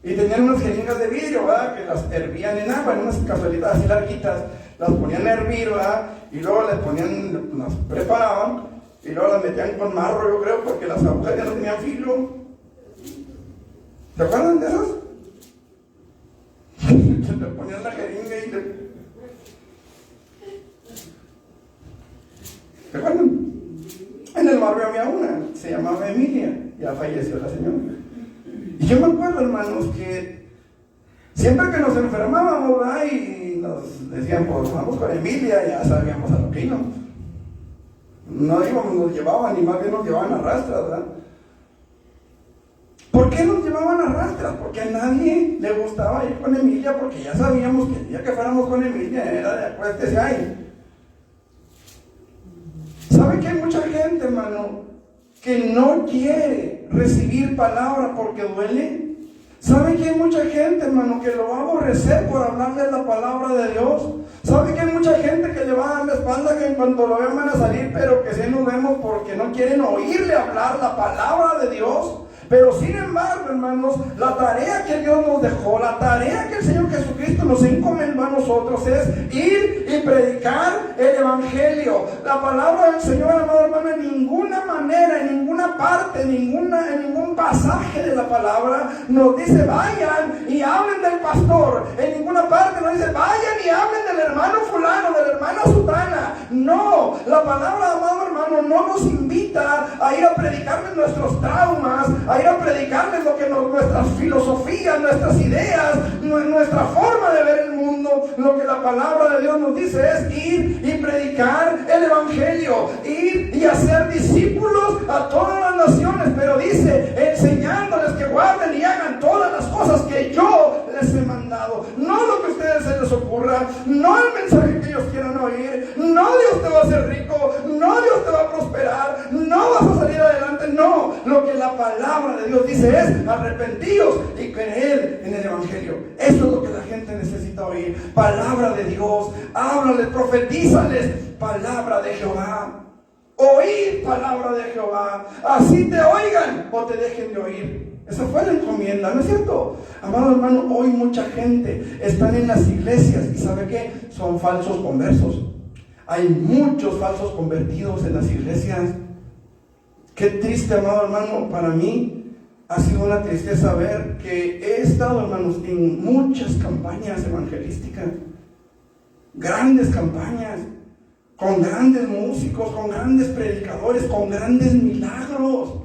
Y tenían unas jeringas de vidrio, ¿verdad? Que las hervían en agua, en unas cazuelitas así larguitas, las ponían a hervir, ¿verdad? Y luego les ponían, las preparaban, y luego las metían con marro, yo creo, porque las agujas ya no tenían filo. ¿Se acuerdan de esas? Le ponían la jeringa y le... ¿Se acuerdan? En el barrio había una, se llamaba Emilia, ya falleció la señora. Y yo me acuerdo, hermanos, que siempre que nos enfermábamos, ¿verdad? Y nos decían, pues vamos con Emilia, ya sabíamos a lo que íbamos. No íbamos, nos llevaban, y más bien nos llevaban a rastras, ¿verdad? ¿Por qué nos llevaban a rastras? Porque a nadie le gustaba ir con Emilia, porque ya sabíamos que el día que fuéramos con Emilia era de acuéstese ahí. ¿Sabe que hay mucha gente, hermano, que no quiere recibir palabra porque duele? ¿Sabe que hay mucha gente, hermano, que lo va a aborrecer por hablarle la palabra de Dios? ¿Sabe que hay mucha gente que le va a dar la espalda, que en cuanto lo vean van a salir, pero que sí nos vemos porque no quieren oírle hablar la palabra de Dios? Pero sin embargo, hermanos, la tarea que Dios nos dejó, la tarea que el Señor Jesucristo nos encomendó a nosotros es ir y predicar el Evangelio. La palabra del Señor, amado hermano, en ninguna manera, en ninguna parte, en ningún pasaje de la palabra nos dice vayan y hablen del pastor. En ninguna parte nos dice vayan y hablen del hermano fulano, de la hermana sutana. No, la palabra, amado hermano, no nos invita a ir a predicarles nuestros traumas, a ir a predicarles lo que nuestras filosofías, nuestras ideas, nuestra forma de ver el mundo. Lo que la palabra de Dios nos dice es ir y predicar el Evangelio, ir y hacer discípulos a todas las naciones, pero dice, enseñándoles que guarden y hagan todas las cosas que yo les he mandado. No lo que a ustedes se les ocurra, no el mensaje que ellos quieran oír, no Dios te va a hacer rico, no Dios te va a prosperar, no vas a salir adelante, no. Lo que la palabra de Dios dice es arrepentíos y creed en el Evangelio. Eso es lo que la gente necesita oír. Palabra de Dios, háblales, profetízales, palabra de Jehová. Oír palabra de Jehová, así te oigan o te dejen de oír. Esa fue la encomienda, ¿no es cierto? Amado hermano, hoy mucha gente están en las iglesias y ¿sabe qué? Son falsos conversos. Hay muchos falsos convertidos en las iglesias. Qué triste, amado hermano, para mí ha sido una tristeza ver que he estado, hermanos, en muchas campañas evangelísticas, grandes campañas, con grandes músicos, con grandes predicadores, con grandes milagros.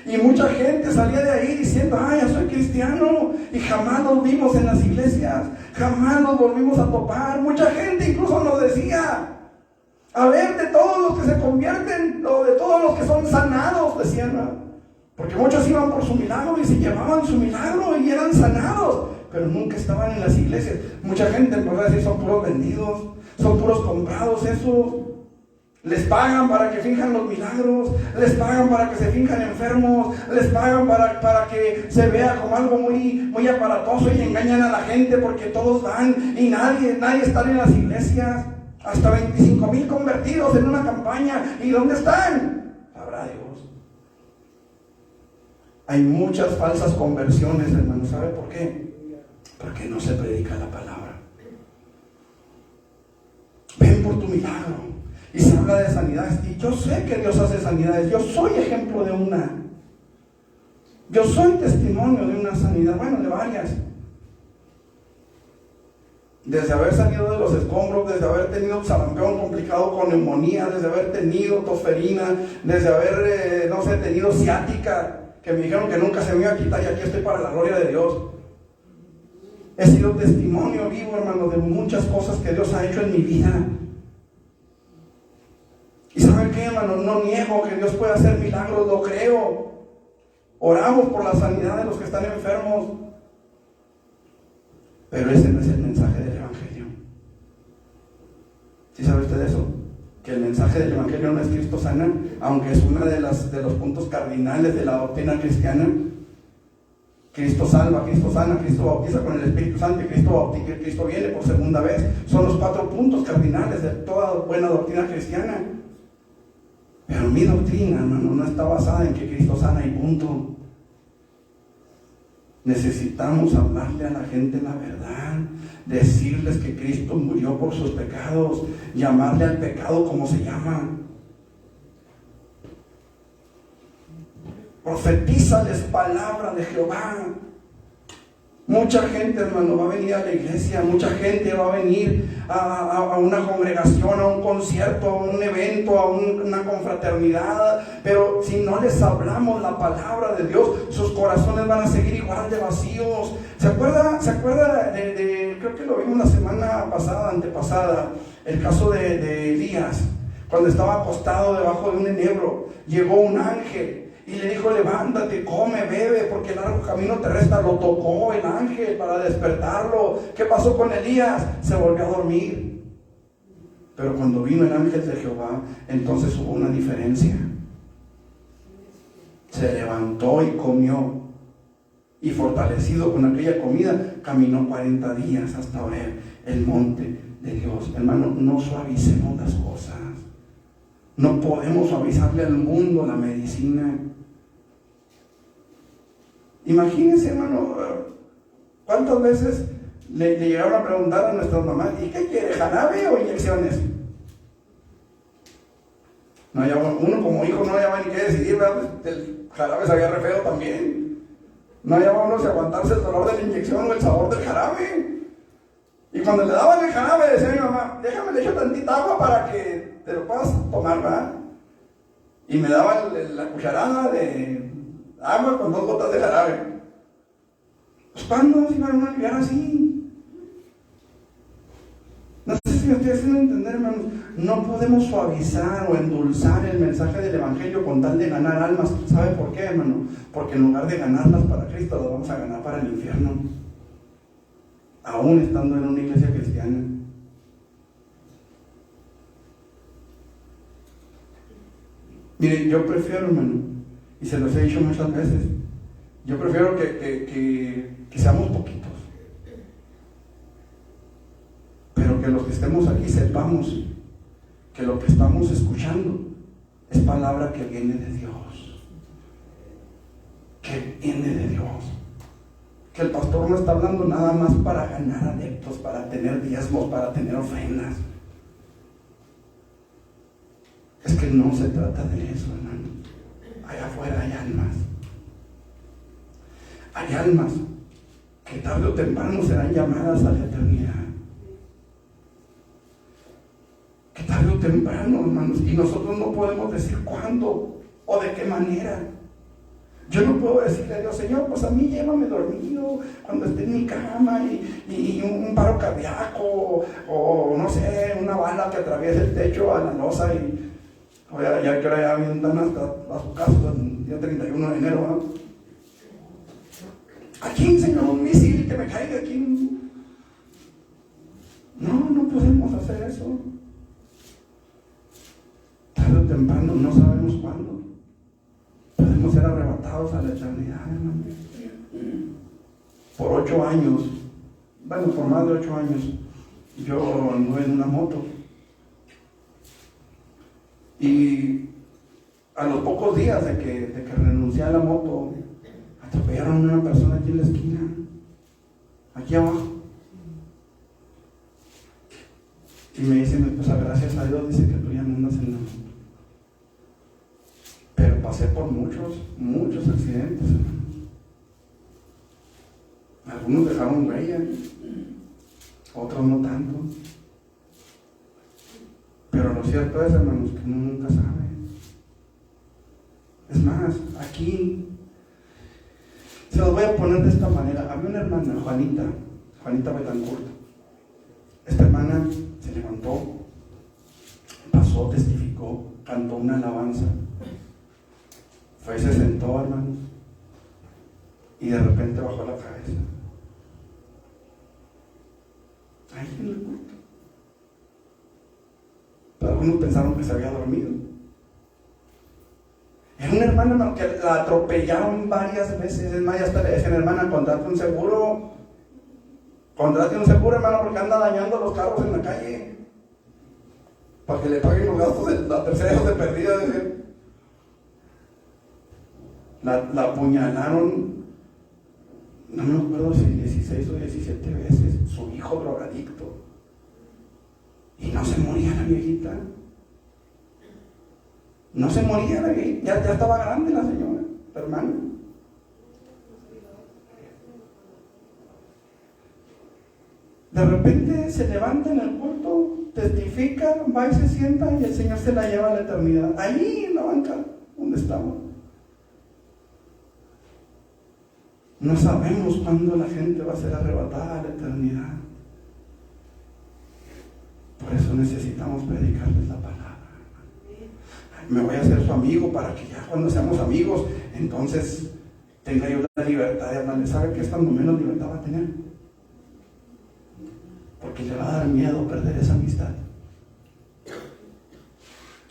Y mucha gente salía de ahí diciendo, ay, ya soy cristiano, y jamás nos vimos en las iglesias, jamás nos volvimos a topar. Mucha gente incluso nos decía, a ver, de todos los que se convierten, o de todos los que son sanados, decían, ¿no? Porque muchos iban por su milagro y se llevaban su milagro y eran sanados, pero nunca estaban en las iglesias. Mucha gente podría decir, son puros vendidos, son puros comprados, eso. Les pagan para que finjan los milagros, les pagan para que se finjan enfermos, les pagan para que se vea como algo muy aparatoso y engañan a la gente porque todos van y nadie está en las iglesias. Hasta 25,000 convertidos en una campaña. ¿Y dónde están? Sabrá Dios. Hay muchas falsas conversiones, hermano. ¿Sabe por qué? Porque no se predica la palabra. Ven por tu milagro. Y se habla de sanidades. Y yo sé que Dios hace sanidades. Yo soy ejemplo de una. Yo soy testimonio de una sanidad. Bueno, de varias. Desde haber salido de los escombros, desde haber tenido sarampión complicado con neumonía, desde haber tenido tosferina, desde haber, tenido ciática. que me dijeron que nunca se me iba a quitar y aquí estoy para la gloria de Dios. He sido testimonio vivo, hermano, de muchas cosas que Dios ha hecho en mi vida. ¿Y saben qué, hermano? No niego que Dios puede hacer milagros, lo creo. Oramos por la sanidad de los que están enfermos. Pero ese no es el mensaje del Evangelio. ¿Sí sabe usted eso? Que el mensaje del Evangelio no es Cristo sana, aunque es uno de los puntos cardinales de la doctrina cristiana. Cristo salva, Cristo sana, Cristo bautiza con el Espíritu Santo y Cristo viene por segunda vez. Son los 4 puntos cardinales de toda buena doctrina cristiana. Pero mi doctrina, hermano, no está basada en que Cristo sana y punto. Necesitamos hablarle a la gente la verdad, decirles que Cristo murió por sus pecados, llamarle al pecado como se llama. Profetízales palabra de Jehová. Mucha gente, hermano, va a venir a la iglesia, mucha gente va a venir a una congregación, a un concierto, a un evento, a una confraternidad, pero si no les hablamos la palabra de Dios, sus corazones van a seguir igual de vacíos. ¿Se acuerda de creo que lo vimos la semana pasada, antepasada, el caso de Elías, cuando estaba acostado debajo de un enebro, llegó un ángel y le dijo: levántate, come, bebe, porque el largo camino te resta. Lo tocó el ángel para despertarlo. ¿Qué pasó con Elías? Se volvió a dormir. Pero cuando vino el ángel de Jehová, entonces hubo una diferencia. Se levantó y comió, y fortalecido con aquella comida, caminó 40 días hasta Horeb, el monte de Dios. Hermano, no suavicemos las cosas. No podemos suavizarle al mundo la medicina. Imagínense, hermano, ¿cuántas veces le llegaron a preguntar a nuestras mamás: ¿y qué quiere, jarabe o inyecciones? No, uno como hijo no hallaba ni qué decidir, ¿verdad? El jarabe sabía re feo también. No hallaba uno si aguantarse el dolor de la inyección o el sabor del jarabe. Y cuando le daban el jarabe, decía mi mamá: déjame, le echo tantita agua para que te lo puedas tomar, ¿verdad? Y me daba la cucharada de agua con 2 gotas de jarabe. Pues ¿cuándo nos iban a aliviar así? No sé si me estoy haciendo entender, hermanos. No podemos suavizar o endulzar el mensaje del Evangelio con tal de ganar almas. ¿Sabe por qué, hermano? Porque en lugar de ganarlas para Cristo, las vamos a ganar para el infierno, aún estando en una iglesia cristiana. Mire, yo prefiero, hermano, y se los he dicho muchas veces, yo prefiero que seamos poquitos, pero que los que estemos aquí sepamos que lo que estamos escuchando es palabra que viene de Dios, que viene de Dios. Que el pastor no está hablando nada más para ganar adeptos, para tener diezmos, para tener ofrendas. Es que no se trata de eso, hermano. Allá afuera hay almas. Hay almas que tarde o temprano serán llamadas a la eternidad. Que tarde o temprano, hermanos, y nosotros no podemos decir cuándo o de qué manera. Yo no puedo decirle a Dios: Señor, pues a mí llévame dormido cuando esté en mi cama y un paro cardíaco, o no sé, una bala que atraviese el techo a la losa y ya que ahora ya avientan hasta a su casa el día 31 de enero, ¿no? Aquí, Señor, un misil que me caiga aquí. No podemos hacer eso. Tarde o temprano, no sabemos cuándo, podemos ser arrebatados a la eternidad, hermano. Por 8 años, bueno, por más de 8 años, yo anduve en una moto. Y a los pocos días de que renuncié a la moto, atropellaron a una persona aquí en la esquina, aquí abajo. Y me dice mi esposa: gracias a Dios, dice, que tú ya no andas en la moto. Pero pasé por muchos accidentes, hermano. Algunos dejaron huella, otros no tanto. Pero lo cierto es, hermanos, que uno nunca sabe. Es más, aquí Se los voy a poner de esta manera. Había una hermana, Juanita Betancourt. Esta hermana se levantó, pasó, testificó, cantó una alabanza. Fue y se sentó, hermanos, y de repente bajó la cabeza. Ahí en el culto. Pero algunos pensaron que se había dormido. Era una hermana, hermano, que la atropellaron varias veces. Es más, ya hasta le decían, hermana, contrate un seguro, hermano, porque anda dañando los carros en la calle, para que le paguen los gastos de la tercera de perdida. La apuñalaron, no me acuerdo si 16 o 17 veces, su hijo drogadicto, y no se moría la viejita. No se moría la viejita, ya estaba grande la señora, la hermana. De repente se levanta en el culto, testifica, va y se sienta, y el Señor se la lleva a la eternidad. Allí en la banca donde estaba. No sabemos cuándo la gente va a ser arrebatada a la eternidad. Por eso necesitamos predicarles la palabra. Me voy a hacer su amigo para que ya cuando seamos amigos, entonces tenga yo la libertad de hablarle. ¿Sabe que es cuando menos libertad va a tener? Porque le va a dar miedo perder esa amistad.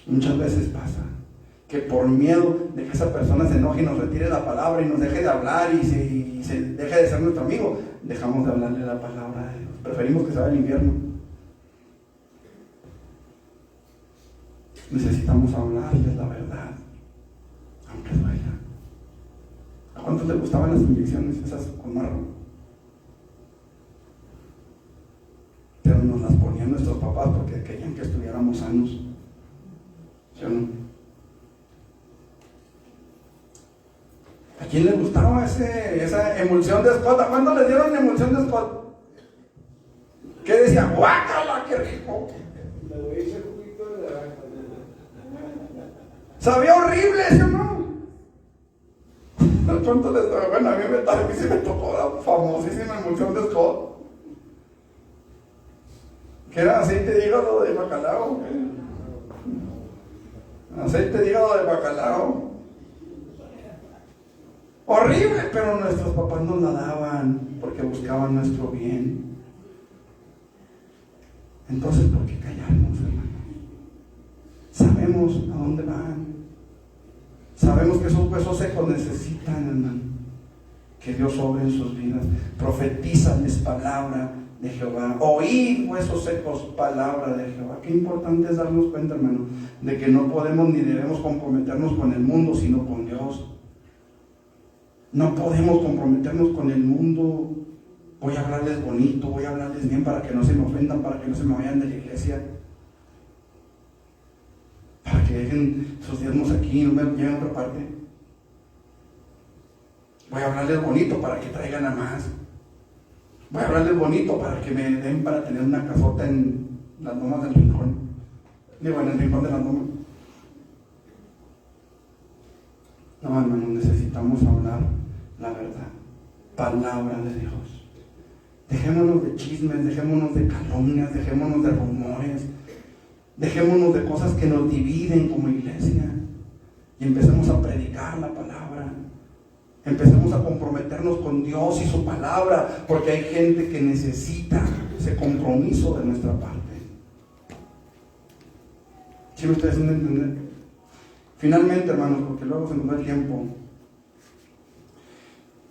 Muchas veces pasa que por miedo de que esa persona se enoje y nos retire la palabra y nos deje de hablar y se deje de ser nuestro amigo, dejamos de hablarle la palabra de Dios. Preferimos que se vaya al infierno. Necesitamos hablarles la verdad, aunque duela. ¿A cuántos les gustaban las inyecciones esas con marro? Pero nos las ponían nuestros papás porque querían que estuviéramos sanos. ¿Sí o no? ¿A quién le gustaba esa emulsión de Scott? ¿A cuándo les dieron emulsión de Scott? ¿Qué decía? ¡Guácala, qué rico! Le doy ese juguito de naranja. Sabía horrible, ¿sí o no? ¿Cuánto les doy? Bueno, a mí sí me tocó la famosísima emulsión de Scott, que era aceite de hígado de bacalao. Aceite de hígado de bacalao. Horrible, pero nuestros papás nos la daban porque buscaban nuestro bien. Entonces, ¿por qué callarnos, hermanos? Sabemos a dónde van. Sabemos que esos huesos secos necesitan, hermano, que Dios obre en sus vidas. Profetízales palabra de Jehová. Oíd, huesos secos, palabra de Jehová. Qué importante es darnos cuenta, hermano, de que no podemos ni debemos comprometernos con el mundo, sino con Dios. No podemos comprometernos con el mundo. Voy a hablarles bonito, voy a hablarles bien para que no se me ofendan, para que no se me vayan de la iglesia, para que dejen sus diezmos aquí y no me lleven a otra parte. Voy a hablarles bonito para que traigan a más. Voy a hablarles bonito para que me den para tener una casota en las lomas del rincón. Digo, en el rincón de las lomas. No, hermano, necesitamos hablar la verdad. Palabra de Dios. Dejémonos de chismes, dejémonos de calumnias, dejémonos de rumores, dejémonos de cosas que nos dividen como iglesia y empecemos a predicar la palabra. Empecemos a comprometernos con Dios y su palabra, porque hay gente que necesita ese compromiso de nuestra parte. ¿Sí me ustedes entender? Finalmente, hermanos, porque luego se nos da el tiempo,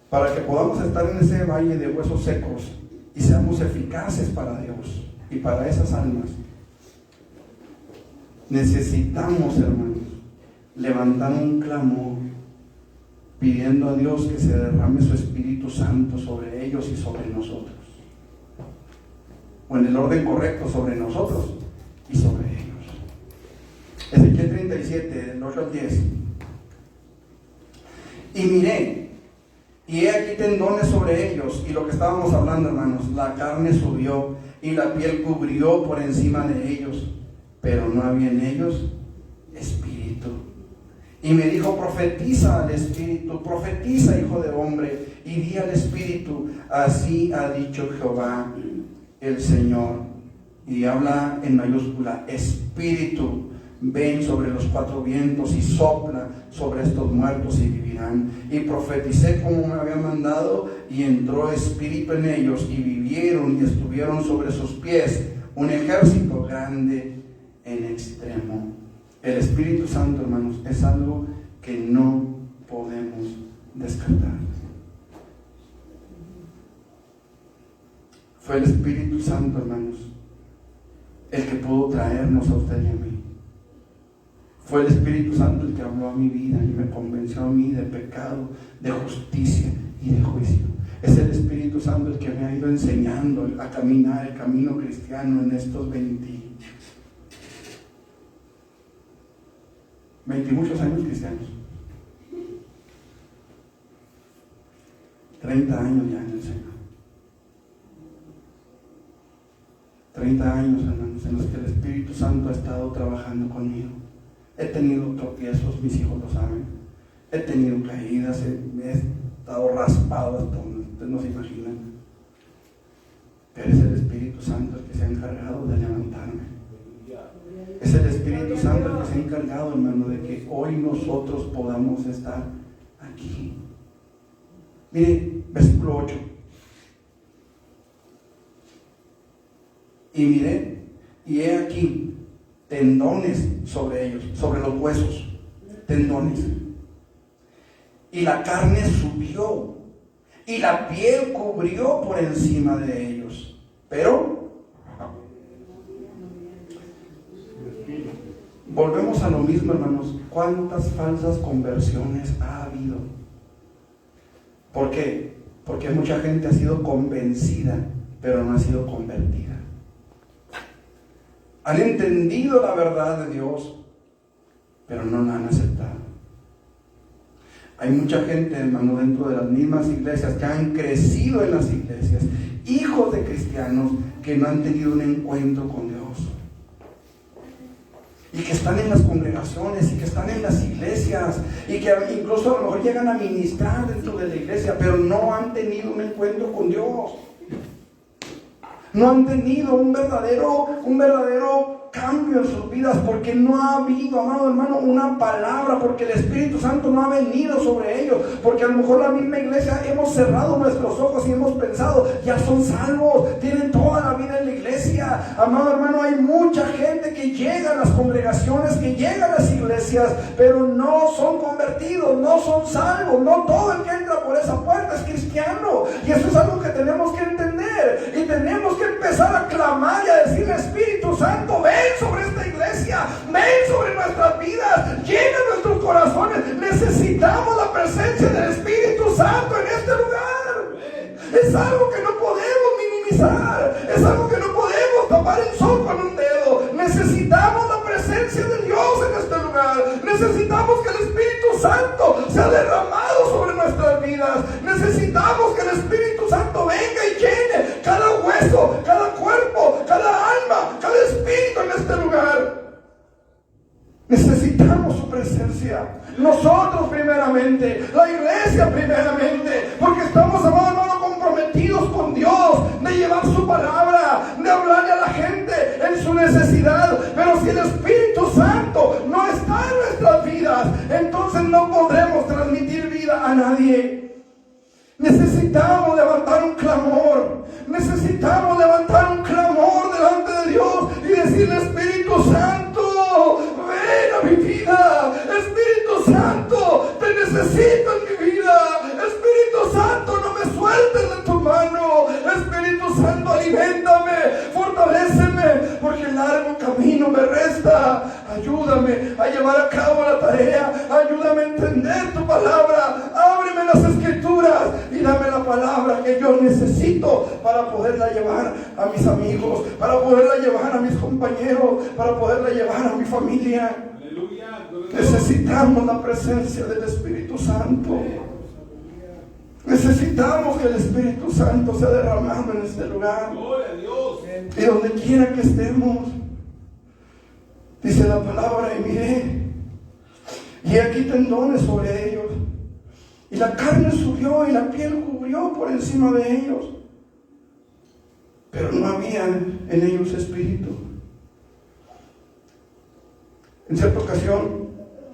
para que podamos estar en ese valle de huesos secos y seamos eficaces para Dios y para esas almas, necesitamos, hermanos, levantar un clamor pidiendo a Dios que se derrame su Espíritu Santo sobre ellos y sobre nosotros, o en el orden correcto, sobre nosotros y sobre ellos. Ezequiel 37, del 8 al 10. Y miré, y he aquí tendones sobre ellos, y lo que estábamos hablando, hermanos, la carne subió y la piel cubrió por encima de ellos, pero no había en ellos espíritu. Y me dijo: profetiza al Espíritu, profetiza, hijo de hombre, y di al Espíritu: así ha dicho Jehová el Señor. Y habla en mayúscula: Espíritu, ven sobre los cuatro vientos y sopla sobre estos muertos y vivirán. Y profeticé como me había mandado, y entró espíritu en ellos, y vivieron y estuvieron sobre sus pies un ejército grande en extremo. El Espíritu Santo, hermanos, es algo que no podemos descartar. Fue el Espíritu Santo, hermanos, el que pudo traernos a usted y a mí. Fue el Espíritu Santo el que habló a mi vida y me convenció a mí de pecado, de justicia y de juicio. Es el Espíritu Santo el que me ha ido enseñando a caminar el camino cristiano en estos 20 muchos años cristianos. 30 años ya en el Señor. 30 años, hermanos, en los que el Espíritu Santo ha estado trabajando conmigo. He tenido tropiezos, mis hijos lo saben. He tenido caídas, he estado raspado hasta donde ustedes no se imaginan. Pero es el Espíritu Santo el que se ha encargado de levantarme. Es el Espíritu Santo el que se ha encargado, hermano, de que hoy nosotros podamos estar aquí. Mire, versículo 8. Y miré, y he aquí tendones sobre ellos, sobre los huesos, tendones. Y la carne subió, y la piel cubrió por encima de ellos. Pero volvemos a lo mismo, hermanos. ¿Cuántas falsas conversiones ha habido? ¿Por qué? Porque mucha gente ha sido convencida, pero no ha sido convertida. Han entendido la verdad de Dios, pero no la han aceptado. Hay mucha gente, hermano, dentro de las mismas iglesias, que han crecido en las iglesias, hijos de cristianos que no han tenido un encuentro con Dios. Y que están en las congregaciones, y que están en las iglesias, y que incluso a lo mejor llegan a ministrar dentro de la iglesia, pero no han tenido un encuentro con Dios. No han tenido un verdadero cambio en sus vidas, porque no ha habido, amado hermano, una palabra, porque el Espíritu Santo no ha venido sobre ellos, porque a lo mejor la misma iglesia hemos cerrado nuestros ojos y hemos pensado: ya son salvos, tienen toda la vida en la iglesia. Amado hermano, hay mucha gente que llega a las congregaciones, que llega a las iglesias, pero no son convertidos, no son salvos. No todo el que entra por esa puerta es cristiano, y eso es algo que tenemos que entender, y tenemos que empezar a clamar y a decirle: Espíritu Santo, ven sobre esta iglesia, ven sobre nuestras vidas, llena nuestros corazones. Necesitamos la presencia del Espíritu Santo en este lugar. Es algo que no podemos minimizar, es algo que no podemos tapar el sol con un dedo. Necesitamos la presencia de Dios en este lugar. Necesitamos que el Espíritu Santo sea derramado sobre nuestras vidas. Necesitamos que el Espíritu Santo venga y llene cada hueso, cada cuerpo, cada alma, cada espíritu en este lugar. Necesitamos su presencia. Nosotros primeramente, la iglesia primeramente, porque estamos, amado hermano, comprometidos con Dios, de llevar su palabra, de hablarle a la gente en su necesidad. Pero si el Espíritu Santo no está en nuestras vidas, entonces no podremos transmitir vida a nadie. Necesitamos levantar un clamor. Necesitamos levantar un clamor delante de Dios y decirle: Espíritu Santo, ven a mi vida. Espíritu Santo, te necesito en mi vida. Espíritu Santo, no me sueltes de tu mano. Espíritu Santo, aliméntame, fortaléceme, porque el largo camino me resta. Ayúdame a llevar a cabo la tarea. Ayúdame a entender tu palabra. Ábreme las escrituras y dame la palabra que yo necesito para poderla llevar a mis amigos, para poderla llevar a mis compañeros, para poderla llevar a mi familia. Necesitamos la presencia del Espíritu Santo. Necesitamos que el Espíritu Santo sea derramado en este lugar. Y donde quiera que estemos. Dice la palabra: y miré, Y aquí tendones sobre ellos. Y la carne subió y la piel cubrió por encima de ellos. Pero no había en ellos espíritu. En cierta ocasión,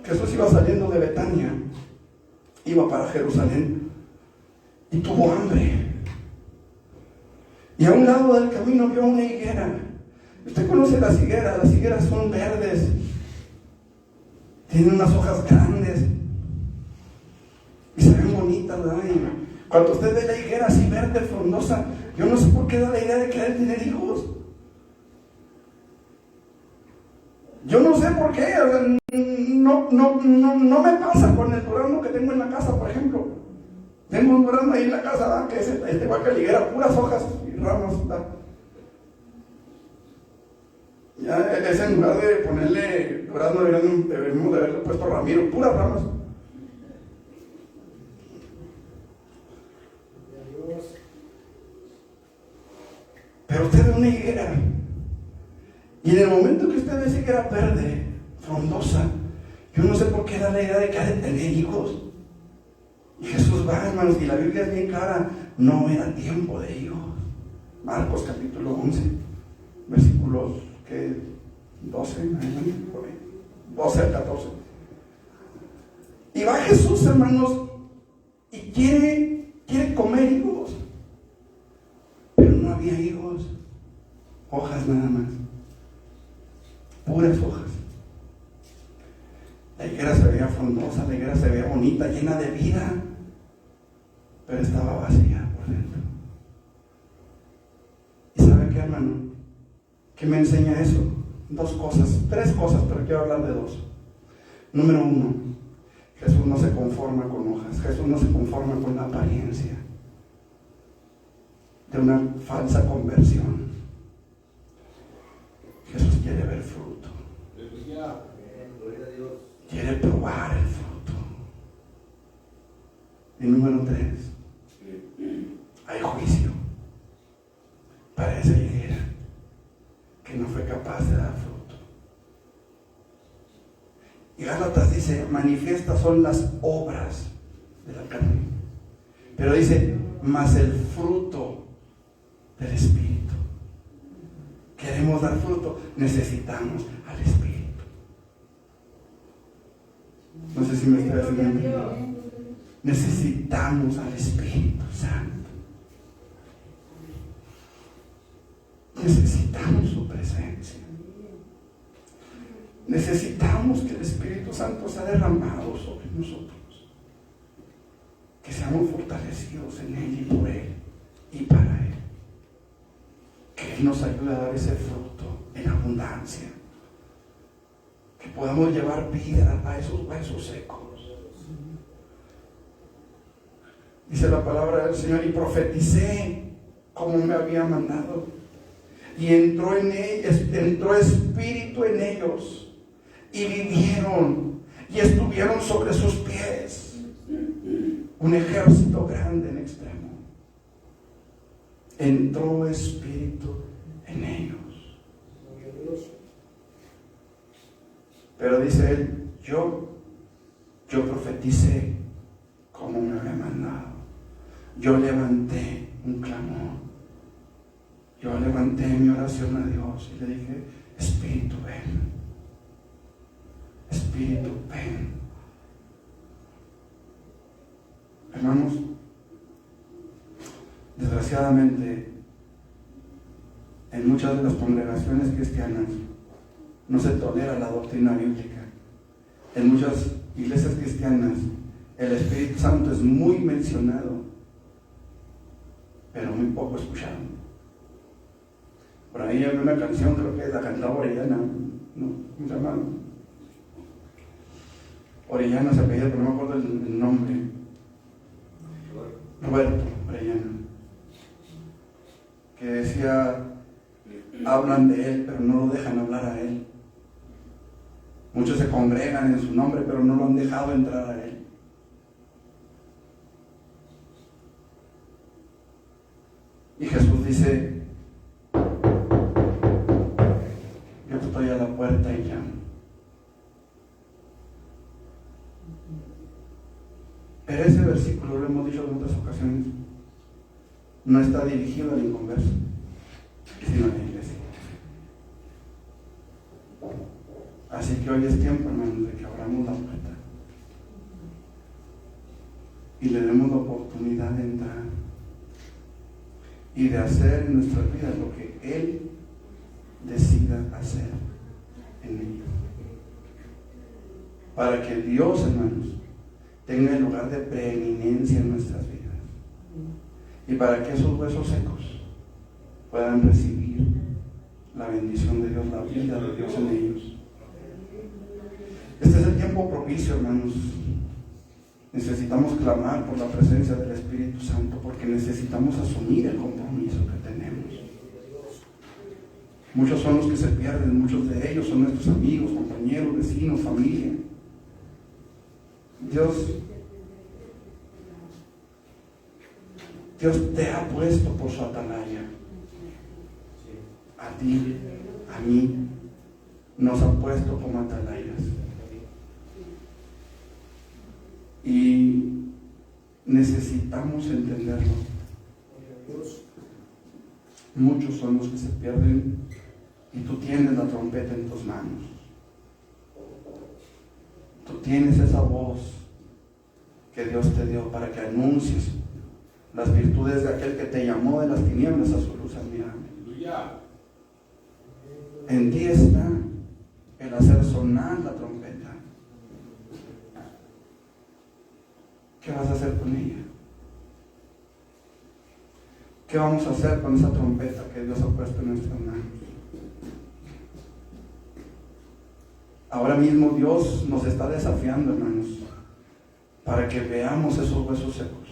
Jesús iba saliendo de Betania, iba para Jerusalén, y tuvo hambre. Y a un lado del camino vio una higuera. Usted conoce las higueras son verdes, tienen unas hojas grandes y se ven bonitas, ¿verdad? Y cuando usted ve la higuera así verde, frondosa, yo no sé por qué da la idea de querer tener hijos. Yo no sé por qué, o sea, no me pasa con el durazno que tengo en la casa, por ejemplo. Tengo un durazno ahí en la casa, ¿verdad? Que es igual que la higuera, puras hojas y ramas, ¿verdad? Ya es en lugar de ponerle durazno, debemos de haberle puesto ramiro, puras ramas. Pero usted ve una higuera, y en el momento que usted ve esa higuera verde, frondosa, yo no sé por qué da la idea de que ha de tener hijos. Y Jesús va, hermanos, y la Biblia es bien clara, no era tiempo de hijos. Marcos capítulo 11, versículos 12, 12 al 14. Y va Jesús, hermanos, y quiere comer higos, pero no había higos, hojas nada más, puras hojas. La higuera se veía frondosa, la higuera se veía bonita, llena de vida, pero estaba vacía por dentro. ¿Y sabe qué, hermano? ¿Qué me enseña eso? Tres cosas, pero quiero hablar de dos. Número uno, Jesús no se conforma con hojas, Jesús no se conforma con la apariencia de una falsa conversión. Jesús quiere ver fruto. Quiere probar el fruto. Y número 3, hay juicio para esa higuera que no fue capaz de dar fruto. Y Gálatas dice, manifiestas son las obras de la carne. Pero dice, mas el fruto del Espíritu. Queremos dar fruto, necesitamos al Espíritu. No sé si me estoy haciendo. Necesitamos al Espíritu Santo. Necesitamos su presencia. Necesitamos que el Espíritu Santo sea derramado sobre nosotros. Que seamos fortalecidos en Él y por Él y para Él. Que Él nos ayude a dar ese fruto en abundancia. Que podamos llevar vida a esos huesos secos. Dice la palabra del Señor, y profeticé como me había mandado. Y entró espíritu en ellos, y vivieron, y estuvieron sobre sus pies, un ejército grande en extremo. Entró espíritu en ellos. Pero dice él, yo profeticé como me había mandado. Yo levanté un clamor. Yo levanté mi oración a Dios y le dije, Espíritu, ven. Espíritu, ven. Hermanos, desgraciadamente, en muchas de las congregaciones cristianas no se tolera la doctrina bíblica. En muchas iglesias cristianas el Espíritu Santo es muy mencionado, pero muy poco escuchado. Por ahí hay una canción, creo que la cantaba Orellana, ¿no? ¿Cómo se llama? Orellana se apellida, pero no me acuerdo el nombre. Roberto Orellana, que decía, hablan de él, pero no lo dejan hablar a él. Muchos se congregan en su nombre, pero no lo han dejado entrar a él. Y Jesús dice, yo estoy a la puerta y llamo. otras ocasiones, no está dirigido al inconverso, sino a la iglesia. Así que hoy es tiempo, hermanos, de que abramos la puerta y le demos la oportunidad de entrar y de hacer en nuestras vidas lo que Él decida hacer en ellos. Para que Dios, hermanos, tenga el lugar de preeminencia en nuestras vidas. Y para que esos huesos secos puedan recibir la bendición de Dios, la vida de Dios en ellos. Este es el tiempo propicio, hermanos. Necesitamos clamar por la presencia del Espíritu Santo, porque necesitamos asumir el compromiso que tenemos. Muchos son los que se pierden, muchos de ellos son nuestros amigos, compañeros, vecinos, familia. Dios te ha puesto por su atalaya. A ti, a mí, nos ha puesto como atalayas. Y necesitamos entenderlo. Muchos son los que se pierden y tú tienes la trompeta en tus manos. Tú tienes esa voz que Dios te dio para que anuncies las virtudes de aquel que te llamó de las tinieblas a su luz admirable. En ti está el hacer sonar la trompeta. ¿Qué vas a hacer con ella? ¿Qué vamos a hacer con esa trompeta que Dios ha puesto en nuestras manos? Ahora mismo Dios nos está desafiando, hermanos, para que veamos esos huesos secos,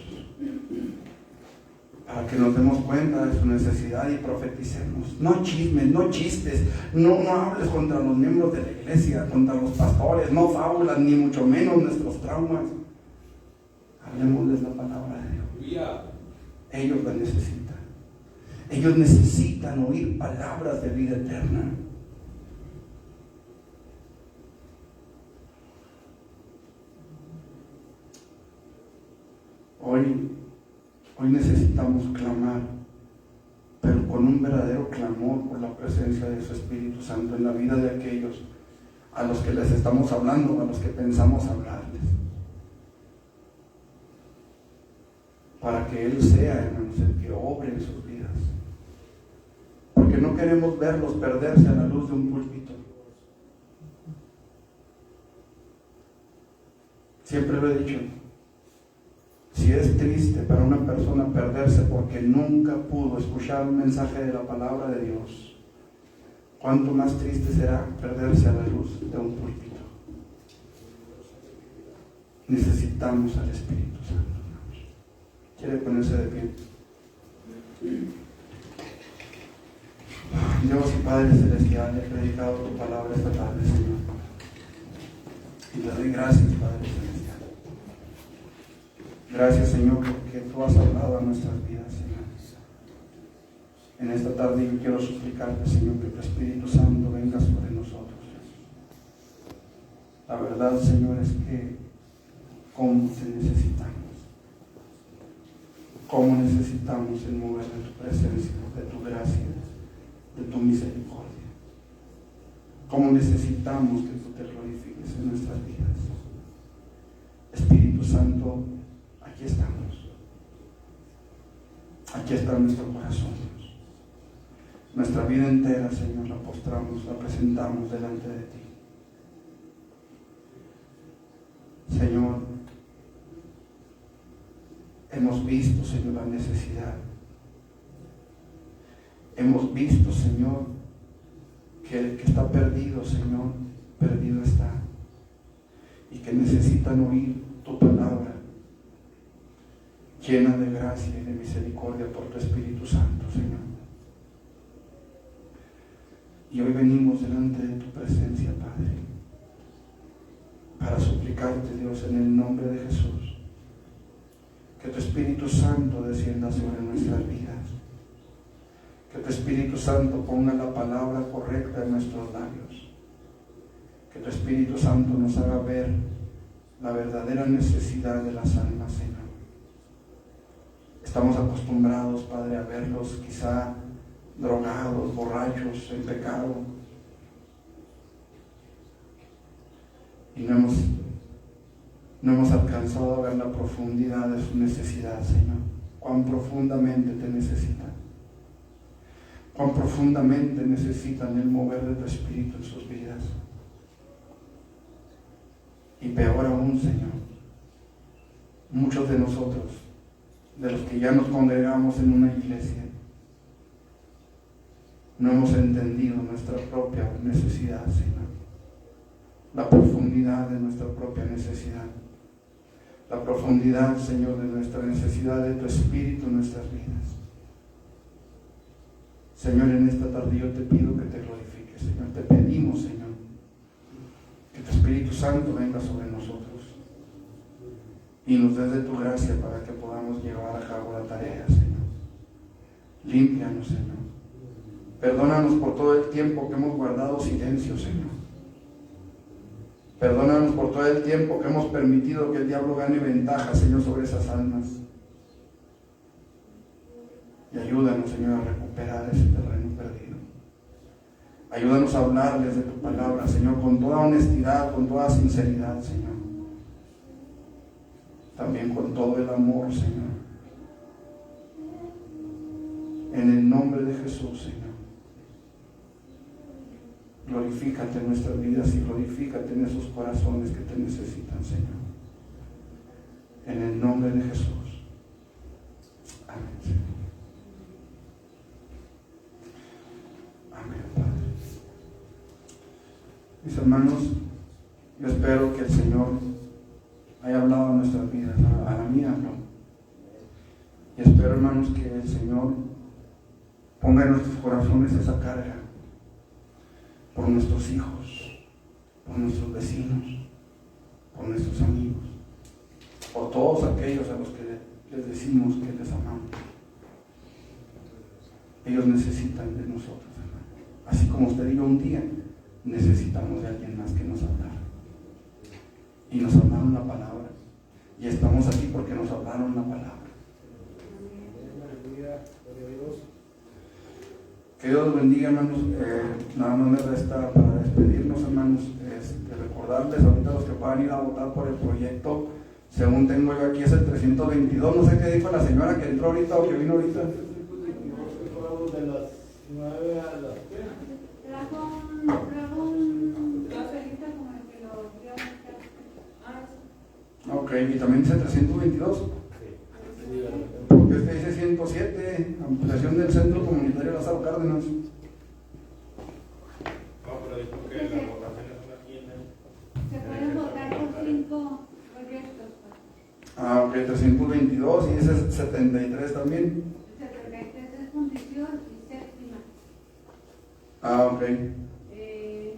para que nos demos cuenta de su necesidad y profeticemos. No chismes, no chistes, no hables contra los miembros de la iglesia, contra los pastores, no fábulas, ni mucho menos nuestros traumas. Hablemosles la palabra de Dios. Ellos la necesitan. Ellos necesitan oír palabras de vida eterna. Hoy necesitamos clamar, pero con un verdadero clamor por la presencia de su Espíritu Santo en la vida de aquellos a los que les estamos hablando, a los que pensamos hablarles. Para que Él sea, hermanos, el que obre en sus vidas. Porque no queremos verlos perderse a la luz de un púlpito. Siempre lo he dicho. Si es triste para una persona perderse porque nunca pudo escuchar un mensaje de la palabra de Dios, ¿cuánto más triste será perderse a la luz de un púlpito? Necesitamos al Espíritu Santo. ¿Quiere ponerse de pie? Dios y Padre Celestial, he predicado tu palabra esta tarde, Señor. Y te doy gracias, Padre Celestial. Gracias, Señor, porque tú has hablado a nuestras vidas, Señor. En esta tarde yo quiero suplicarte, Señor, que tu Espíritu Santo venga sobre nosotros. La verdad, Señor, es que cómo te necesitamos. Cómo necesitamos el mover de tu presencia, de tu gracia, de tu misericordia. Cómo necesitamos que tú te glorifiques en nuestras vidas. Espíritu Santo, aquí estamos. Aquí está nuestro corazón. Nuestra vida entera, Señor, la postramos, la presentamos delante de ti. Señor, hemos visto, Señor, la necesidad. Hemos visto, Señor, que el que está perdido, Señor, perdido está. Y que necesitan oír tu palabra, llena de gracia y de misericordia por tu Espíritu Santo, Señor. Y hoy venimos delante de tu presencia, Padre, para suplicarte, Dios, en el nombre de Jesús, que tu Espíritu Santo descienda sobre nuestras vidas. Que tu Espíritu Santo ponga la palabra correcta en nuestros labios. Que tu Espíritu Santo nos haga ver la verdadera necesidad de las almas, Señor. Estamos acostumbrados, Padre, a verlos quizá drogados, borrachos, en pecado. Y no hemos alcanzado a ver la profundidad de su necesidad, Señor. Cuán profundamente te necesitan. Cuán profundamente necesitan el mover de tu Espíritu en sus vidas. Y peor aún, Señor, muchos de nosotros, de los que ya nos congregamos en una iglesia, no hemos entendido nuestra propia necesidad, Señor. La profundidad de nuestra propia necesidad. La profundidad, Señor, de nuestra necesidad de tu Espíritu en nuestras vidas. Señor, en esta tarde yo te pido que te glorifiques, Señor. Te pedimos, Señor, que tu Espíritu Santo venga sobre nosotros y nos des de tu gracia para que podamos llevar a cabo la tarea, Señor. Límpianos, Señor. Perdónanos por todo el tiempo que hemos guardado silencio, Señor. Perdónanos por todo el tiempo que hemos permitido que el diablo gane ventaja, Señor, sobre esas almas. Y ayúdanos, Señor, a recuperar ese terreno perdido. Ayúdanos a hablarles de tu palabra, Señor, con toda honestidad, con toda sinceridad, Señor. También con todo el amor, Señor. En el nombre de Jesús, Señor. Glorifícate en nuestras vidas y glorifícate en esos corazones que te necesitan, Señor. En el nombre de Jesús. Amén, Señor. Amén, Padre. Mis hermanos, yo espero que el Señor haya hablado a nuestras vidas, a la mía habló. Y espero, hermanos, que el Señor ponga en nuestros corazones esa carga por nuestros hijos, por nuestros vecinos, por nuestros amigos, por todos aquellos a los que les decimos que les amamos. Ellos necesitan de nosotros, hermano. Así como usted y yo un día necesitamos de alguien más que nos hablara. Y nos hablaron la palabra. Y estamos aquí porque nos hablaron la palabra. Que Dios los bendiga, hermanos. Nada más me resta para despedirnos, hermanos, recordarles ahorita los que puedan ir a votar por el proyecto. Según tengo yo aquí es el 322. No sé qué dijo la señora que entró ahorita o que vino ahorita. De las 9 a las 10. Trajo un caserita como el que lo dio. Ok, y también dice 322. Porque este dice 107, ampliación del Centro Comunitario Lázaro Cárdenas. No, pero dijo que las votaciones son aquí en el... Se pueden votar por 5 proyectos. Ah, ok, 322 y ese 73 también. 73 es fundición y séptima. Ah, ok.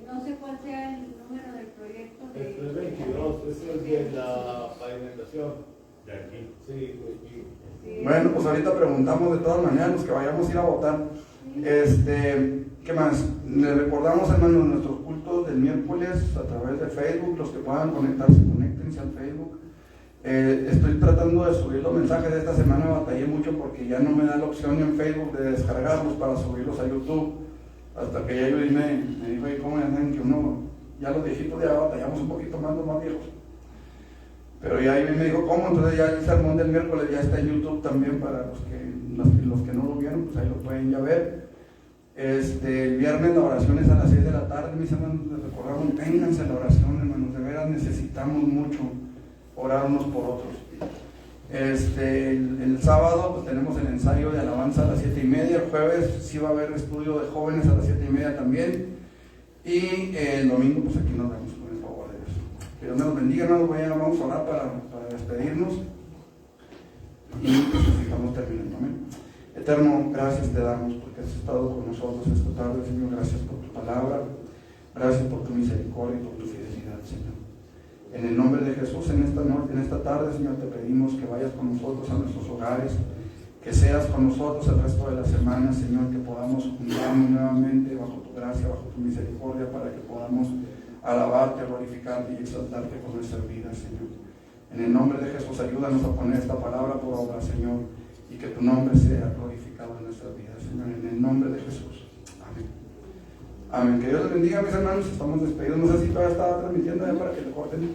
No sé cuál sea el número del proyecto. El 322, ese es de la pavimentación. De aquí. Sí, pues aquí. Bueno, pues ahorita preguntamos de todas maneras los que vayamos a ir a votar. ¿Qué más? Les recordamos, hermanos, nuestros cultos del miércoles a través de Facebook. Los que puedan conectarse, conéctense al Facebook. Estoy tratando de subir los mensajes de esta semana. Batallé mucho porque ya no me da la opción en Facebook de descargarlos para subirlos a YouTube. Hasta que ya yo me dijo, ¿y cómo andan? Que uno, ya los viejitos ya batallamos un poquito más, los más viejos. Pero ya ahí me dijo, ¿cómo? Entonces ya el sermón del miércoles ya está en YouTube también para los que no lo vieron, pues ahí lo pueden ya ver. El viernes la oración es a las 6 de la tarde, mis hermanos, les recordamos, ténganse la oración, hermanos, de veras necesitamos mucho orar unos por otros. El sábado pues tenemos el ensayo de alabanza a las 7:30, el jueves sí va a haber estudio de jóvenes a las 7:30 también, y el domingo pues aquí nos vemos con el favor de Dios. Que Dios nos bendiga, hermanos. Vamos a orar para despedirnos y pues estamos terminando. Amén. Eterno, gracias te damos porque has estado con nosotros esta tarde, Señor. Gracias por tu palabra, gracias por tu misericordia y por tu fidelidad, Señor. En el nombre de Jesús, en esta tarde, Señor, te pedimos que vayas con nosotros a nuestros hogares, que seas con nosotros el resto de la semana, Señor, que podamos juntarnos nuevamente bajo tu gracia, bajo tu misericordia, para que podamos alabarte, glorificarte y exaltarte con nuestras vidas, Señor. En el nombre de Jesús, ayúdanos a poner esta palabra por obra, Señor, y que tu nombre sea glorificado en nuestras vidas, Señor, en el nombre de Jesús. Amén. Amén. Que Dios les bendiga, mis hermanos. Estamos despedidos. No sé si todavía estaba transmitiendo ya para que le corten.